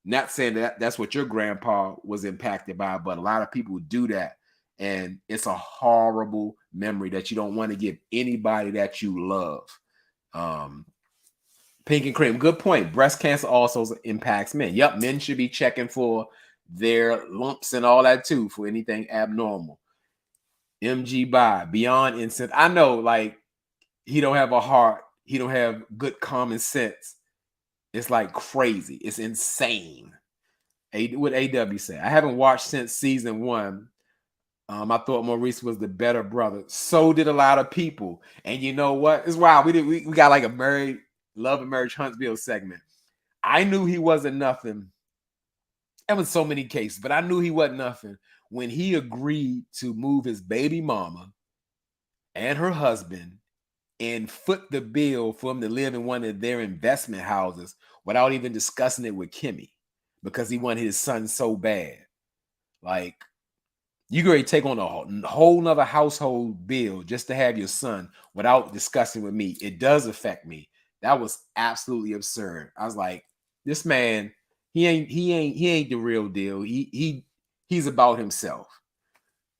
not saying that that's what your grandpa was impacted by, but a lot of people do that, and it's a horrible memory that you don't want to give anybody that you love. Pink and cream, good point. Breast cancer also impacts men. Yep, men should be checking for their lumps and all that too for anything abnormal. MG by Beyond Instant. I know, like, he don't have a heart. He don't have good common sense. It's like crazy. It's insane. What AW say? I haven't watched since season 1. I thought Maurice was the better brother. So did a lot of people. And you know what? It's wild. We got like a Love and Marriage Huntsville segment. I knew he wasn't nothing. There was so many cases, but I knew he wasn't nothing when he agreed to move his baby mama and her husband and foot the bill for him to live in one of their investment houses without even discussing it with Kimmy because he wanted his son so bad. Like, you could already take on a whole nother household bill just to have your son without discussing with me. It does affect me. That was absolutely absurd. I was like, this man, he ain't the real deal. He's about himself.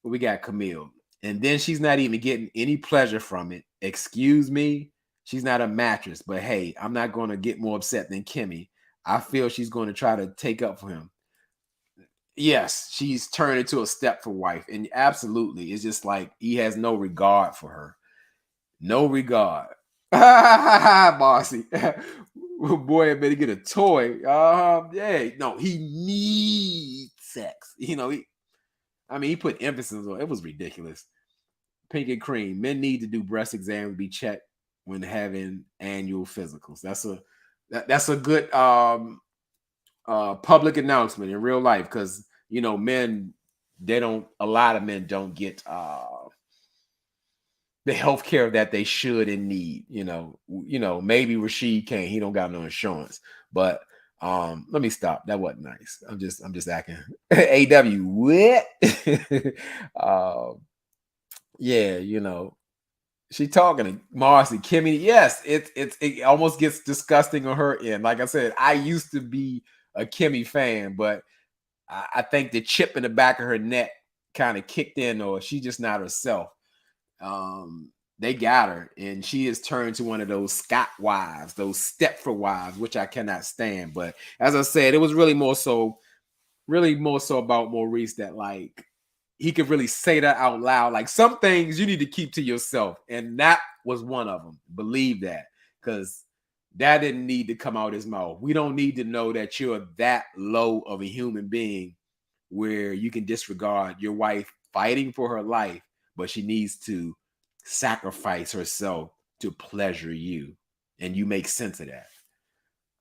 But we got Camille. And then she's not even getting any pleasure from it. Excuse me. She's not a mattress. But hey, I'm not going to get more upset than Kimmy. I feel she's going to try to take up for him. Yes, she's turned into a Stepford wife. And absolutely, it's just like he has no regard for her. No regard. Bossy. Boy, I better get a toy. Yeah, no, he needs sex. You know, he put emphasis on it. Was ridiculous. Pink and cream. Men need to do breast exams, be checked when having annual physicals. That's a good public announcement in real life because men, a lot of men don't get the health care that they should and need. Maybe Rashid can't. He don't got no insurance. But let me stop. That wasn't nice. I'm just acting. AW, what? Yeah, she talking to Marcy, Kimmy. Yes, it almost gets disgusting on her end. Like I said, I used to be a Kimmy fan, but I think the chip in the back of her neck kind of kicked in, or she's just not herself. They got her, and she has turned to one of those Scott wives, those Stepford wives, which I cannot stand. But as I said, it was really more so about Maurice that, like, he could really say that out loud. Like, some things you need to keep to yourself, and that was one of them. Believe that, because that didn't need to come out his mouth. We don't need to know that you're that low of a human being where you can disregard your wife fighting for her life, but she needs to sacrifice herself to pleasure you, and you make sense of that.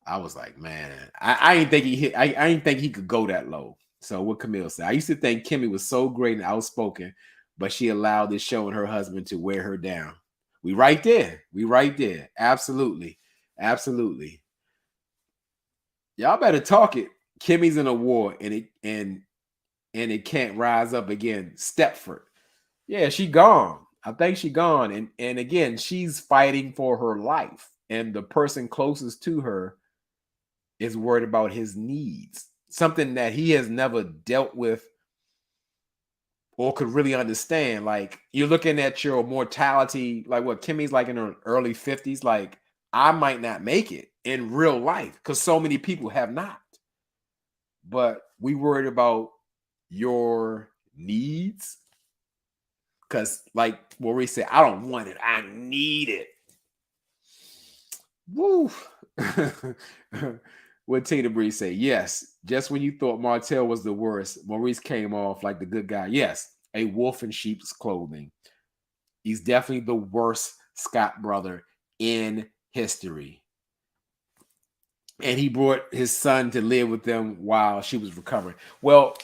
I was like, man, I didn't think I didn't think he could go that low. So what Camille said, I used to think Kimmy was so great and outspoken, but she allowed this show and her husband to wear her down. We right there. Absolutely. Y'all better talk it. Kimmy's in a war, and it can't rise up again. Stepford. Yeah, she gone. I think she gone. And again, she's fighting for her life. And the person closest to her is worried about his needs. Something that he has never dealt with or could really understand. Like, you're looking at your mortality, like what Kimmy's like in her early 50s. Like, I might not make it in real life because so many people have not. But we worried about your needs. Because, like Maurice said, I don't want it. I need it. Woo. What Tina Bree say? Yes. Just when you thought Martell was the worst, Maurice came off like the good guy. Yes. A wolf in sheep's clothing. He's definitely the worst Scott brother in history. And he brought his son to live with them while she was recovering. Well,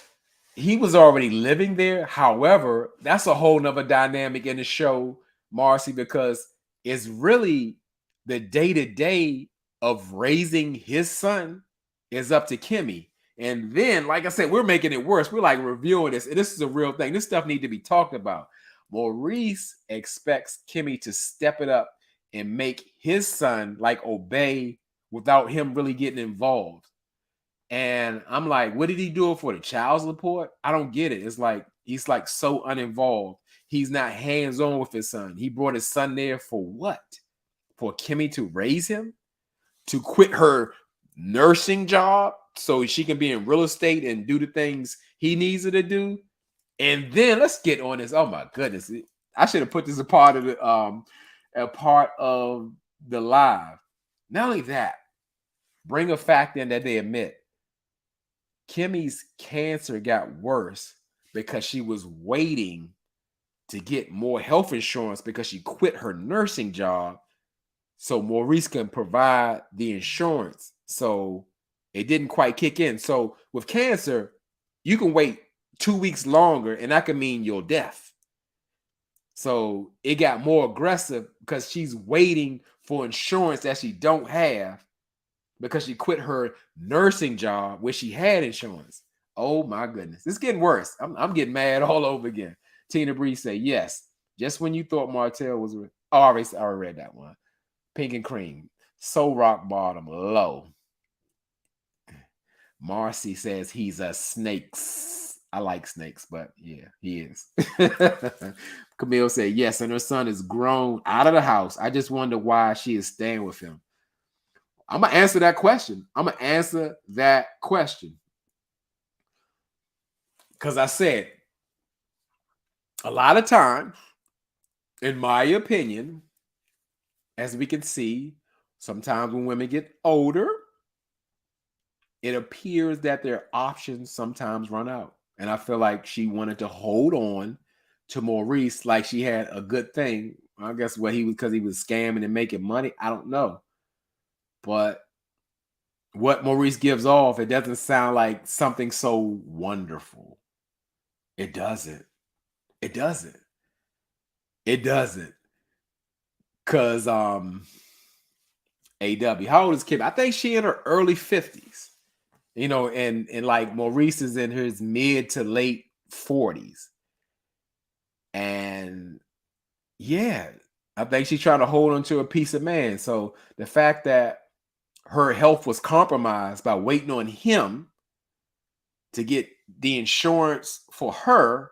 he was already living there. However, that's a whole nother dynamic in the show, Marcy, because it's really the day-to-day of raising his son is up to Kimmy. And then, like I said, we're making it worse. We're like reviewing this, and this is a real thing. This stuff needs to be talked about. Maurice expects Kimmy to step it up and make his son like obey without him really getting involved. And I'm like, what did he do it for? The child support? I don't get it. It's like he's like so uninvolved. He's not hands-on with his son. He brought his son there for what? For Kimmy to raise him? To quit her nursing job so she can be in real estate and do the things he needs her to do? And then let's get on this. Oh my goodness. I should have put this a part of the live. Not only that, bring a fact in that they admit Kimmy's cancer got worse because she was waiting to get more health insurance because she quit her nursing job so Maurice can provide the insurance. So it didn't quite kick in. So with cancer, you can wait 2 weeks longer, and that could mean your death. So it got more aggressive because she's waiting for insurance that she don't have because she quit her nursing job where she had insurance. Oh my goodness. It's getting worse. I'm getting mad all over again. Tina Bree say, yes. Just when you thought Martell was... Oh, I already read that one. Pink and cream. So rock bottom low. Marcy says he's a snake. I like snakes, but yeah, he is. Camille said, yes, and her son is grown out of the house. I just wonder why she is staying with him. I'm going to answer that question. Because I said, a lot of times, in my opinion, as we can see, sometimes when women get older, it appears that their options sometimes run out. And I feel like she wanted to hold on to Maurice like she had a good thing. I guess because he was scamming and making money. I don't know. But what Maurice gives off, it doesn't sound like something so wonderful. It doesn't. Because AW, how old is Kim? I think she in her early 50s. And like Maurice is in his mid to late 40s. And yeah, I think she's trying to hold on to a piece of man. So the fact that her health was compromised by waiting on him to get the insurance for her.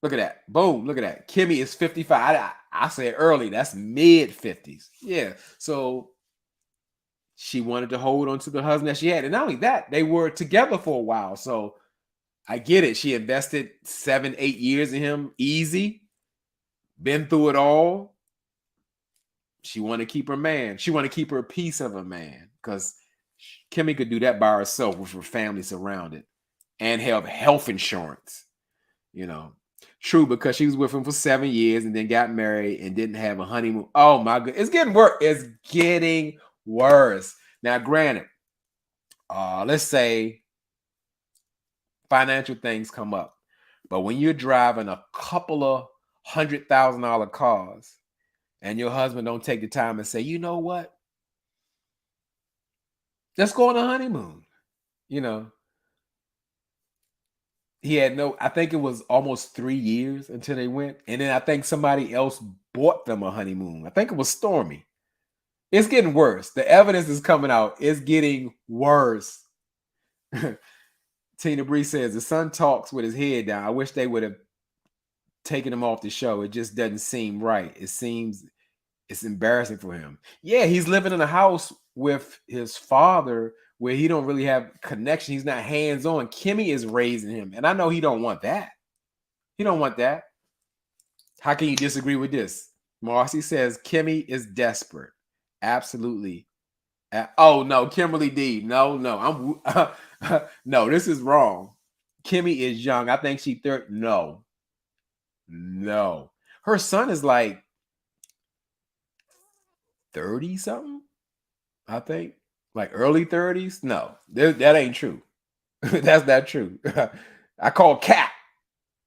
Look at that. Boom. Look at that. Kimmy is 55. I said early, that's mid 50s. Yeah. So she wanted to hold on to the husband that she had. And not only that, they were together for a while. So I get it. She invested 7-8 years in him. Easy. Been through it all. She wanted to keep her man. She wanted to keep her piece of a man. Because Kimmy could do that by herself with her family surrounded. And have health insurance. True, because she was with him for 7 years and then got married and didn't have a honeymoon. Oh my God. It's getting worse. It's getting worse. Now, granted, let's say financial things come up. But when you're driving a couple of $100,000 cars and your husband don't take the time and say, you know what? Let's go on a honeymoon. he had no, I think it was almost 3 years until they went. And then I think somebody else bought them a honeymoon. I think it was Stormy. It's getting worse. The evidence is coming out. It's getting worse. Tina Bree says the son talks with his head down. I wish they would have taken him off the show. It just doesn't seem right. It seems it's embarrassing for him. Yeah, he's living in a house with his father where he don't really have connection. He's not hands-on. Kimmy is raising him. And I know he don't want that. He don't want that. How can you disagree with this? Marcy says Kimmy is desperate. Absolutely. Oh no, Kimberly D. No, I'm no, this is wrong. Kimmy is young. I think she third. No. Her son is like 30 something. I think like early 30s. No, that ain't true. That's not true. I call Cap,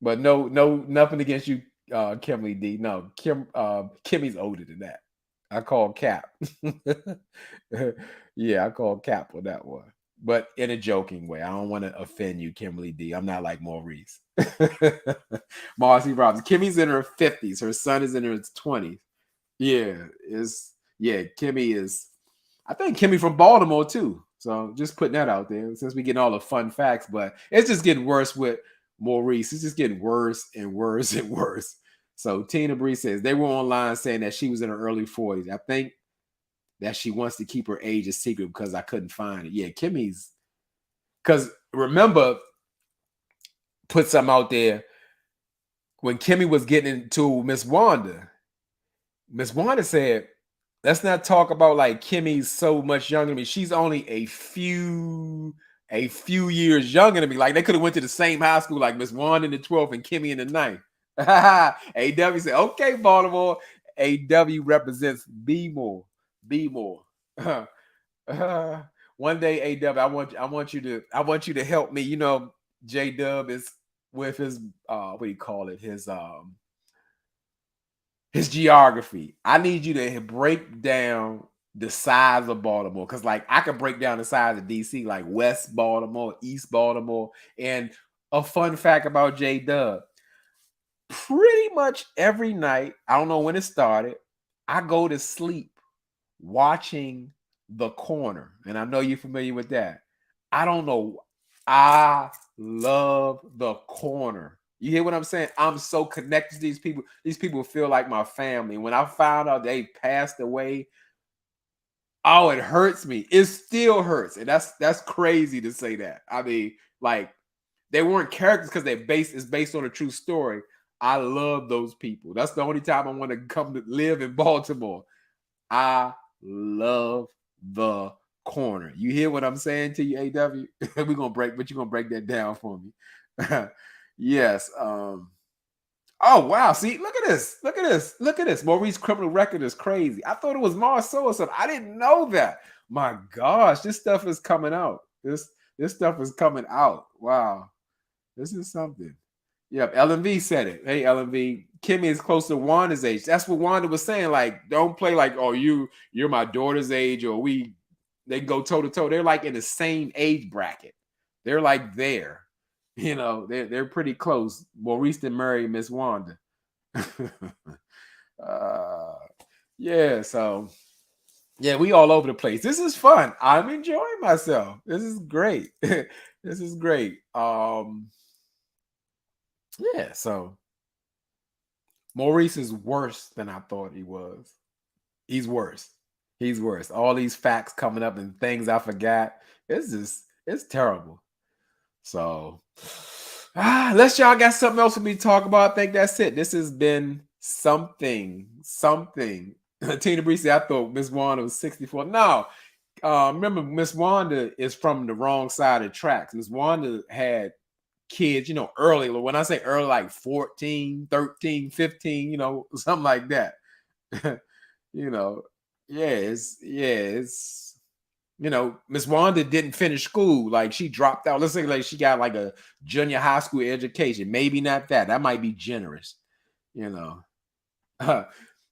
but no, nothing against you, Kimberly D. No, Kimmy's older than that. I call Cap. Yeah, I call Cap on that one, but in a joking way. I don't want to offend you, Kimberly D. I'm not like Maurice. Marcy Robbins. Kimmy's in her 50s. Her son is in his 20s. Yeah, Kimmy is. I think Kimmy from Baltimore too. So just putting that out there since we getting all the fun facts, but it's just getting worse with Maurice. It's just getting worse and worse and worse. So Tina Bree says they were online saying that she was in her early 40s. I think that she wants to keep her age a secret because I couldn't find it. Yeah, Kimmy's, because remember, put something out there when Kimmy was getting into Miss Wanda. Miss Wanda said, let's not talk about like Kimmy's so much younger than me. She's only a few years younger than me. Like they could have went to the same high school, like Miss Wanda in the 12th and Kimmy in the 9th. AW said, okay, Baltimore. AW represents Be More. One day, AW, I want you to help me. You know, J Dub is with his what do you call it? His geography. I need you to break down the size of Baltimore, because like I can break down the size of DC, like West Baltimore, East Baltimore. And a fun fact about J Dub, pretty much every night, I don't know when it started, I go to sleep watching The Corner. And I know you're familiar with that. I don't know. I love The Corner. You hear what I'm saying? I'm so connected to these people. These people feel like my family. When I found out they passed away, oh, it hurts me. It still hurts. And that's crazy to say that. I mean, like, they weren't characters because it's based on a true story. I love those people. That's the only time I want to come to live in Baltimore. I love The Corner. You hear what I'm saying to you, AW? You're gonna break that down for me. Yes. Oh wow. See, look at this. Maurice's criminal record is crazy. I thought it was Marceau or something. I didn't know that. My gosh, this stuff is coming out. This stuff is coming out. Wow. This is something. Yep, LMV said it. Hey, LMV, Kimmy is close to Wanda's age. That's what Wanda was saying. Like, don't play like, oh, you're my daughter's age, or they go toe to toe. They're like in the same age bracket. They're like there. You know, they're pretty close. Maurice and marry Miss Wanda. Yeah, so yeah, we all over the place. This is fun. I'm enjoying myself. This is great. This is great. Yeah, so Maurice is worse than I thought he was. He's worse. All these facts coming up and things I forgot. It's terrible. So unless y'all got something else for me to talk about, I think that's it. This has been something. Tina Bree said, I thought Miss Wanda was 64. No, remember, Miss Wanda is from the wrong side of the tracks. Miss Wanda had kids, you know, early. When I say early, like 14, 13, 15, you know, something like that. You know, it's you know, Miss Wanda didn't finish school. Like she dropped out. Let's say like she got like a junior high school education. Maybe not that. That might be generous. You know,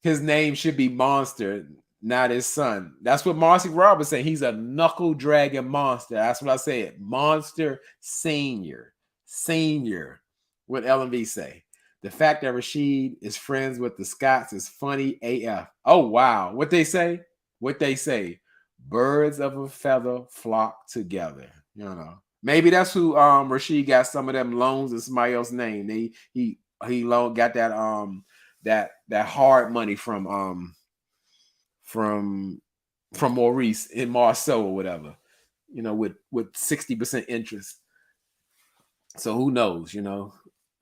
his name should be Monster, not his son. That's what Marcy Roberts said. He's a knuckle dragging monster. That's what I said. Monster Senior. Senior. What LMV say? The fact that Rashid is friends with the Scotts is funny AF. Oh, wow. What they say? What they say? Birds of a feather flock together. You know. Maybe that's who Rashid got some of them loans in somebody else's name. He loan got that hard money from Maurice in Marceau or whatever, you know, with 60% interest. So who knows, you know?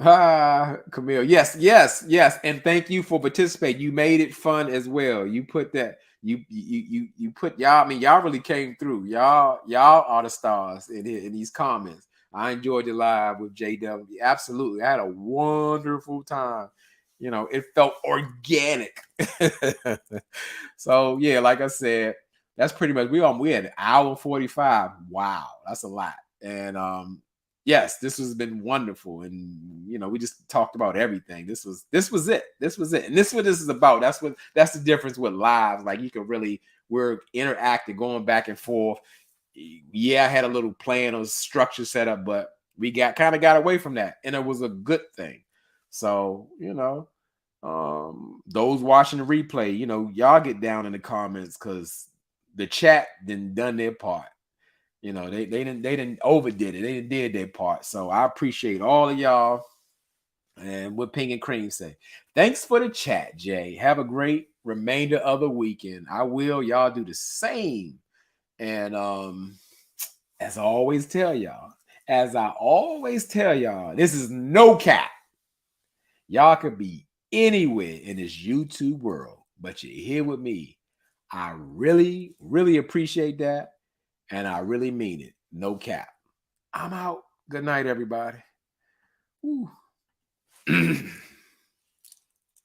Ah, Camille. Yes, yes, yes. And thank you for participating. You made it fun as well. You put that, you put y'all, I mean, y'all really came through. Y'all are the stars in these comments. I enjoyed the live with JW. Absolutely. I had a wonderful time. You know, it felt organic. So yeah, like I said, that's pretty much we had an hour 45. Wow, that's a lot. And yes, this has been wonderful. And you know, we just talked about everything. This was it. This was it. And this is what this is about. That's the difference with lives. Like you can really, we're interacting, going back and forth. Yeah, I had a little plan or structure set up, but we got away from that. And it was a good thing. So, you know, those watching the replay, you know, y'all get down in the comments because the chat done their part. You know, they didn't overdid it. They did their part. So I appreciate all of y'all. And what Ping and Cream say. Thanks for the chat, Jay. Have a great remainder of the weekend. I will. Y'all do the same. And as I always tell y'all, this is no cap. Y'all could be anywhere in this YouTube world, but you're here with me. I really, really appreciate that. And I really mean it. No cap. I'm out. Good night, everybody.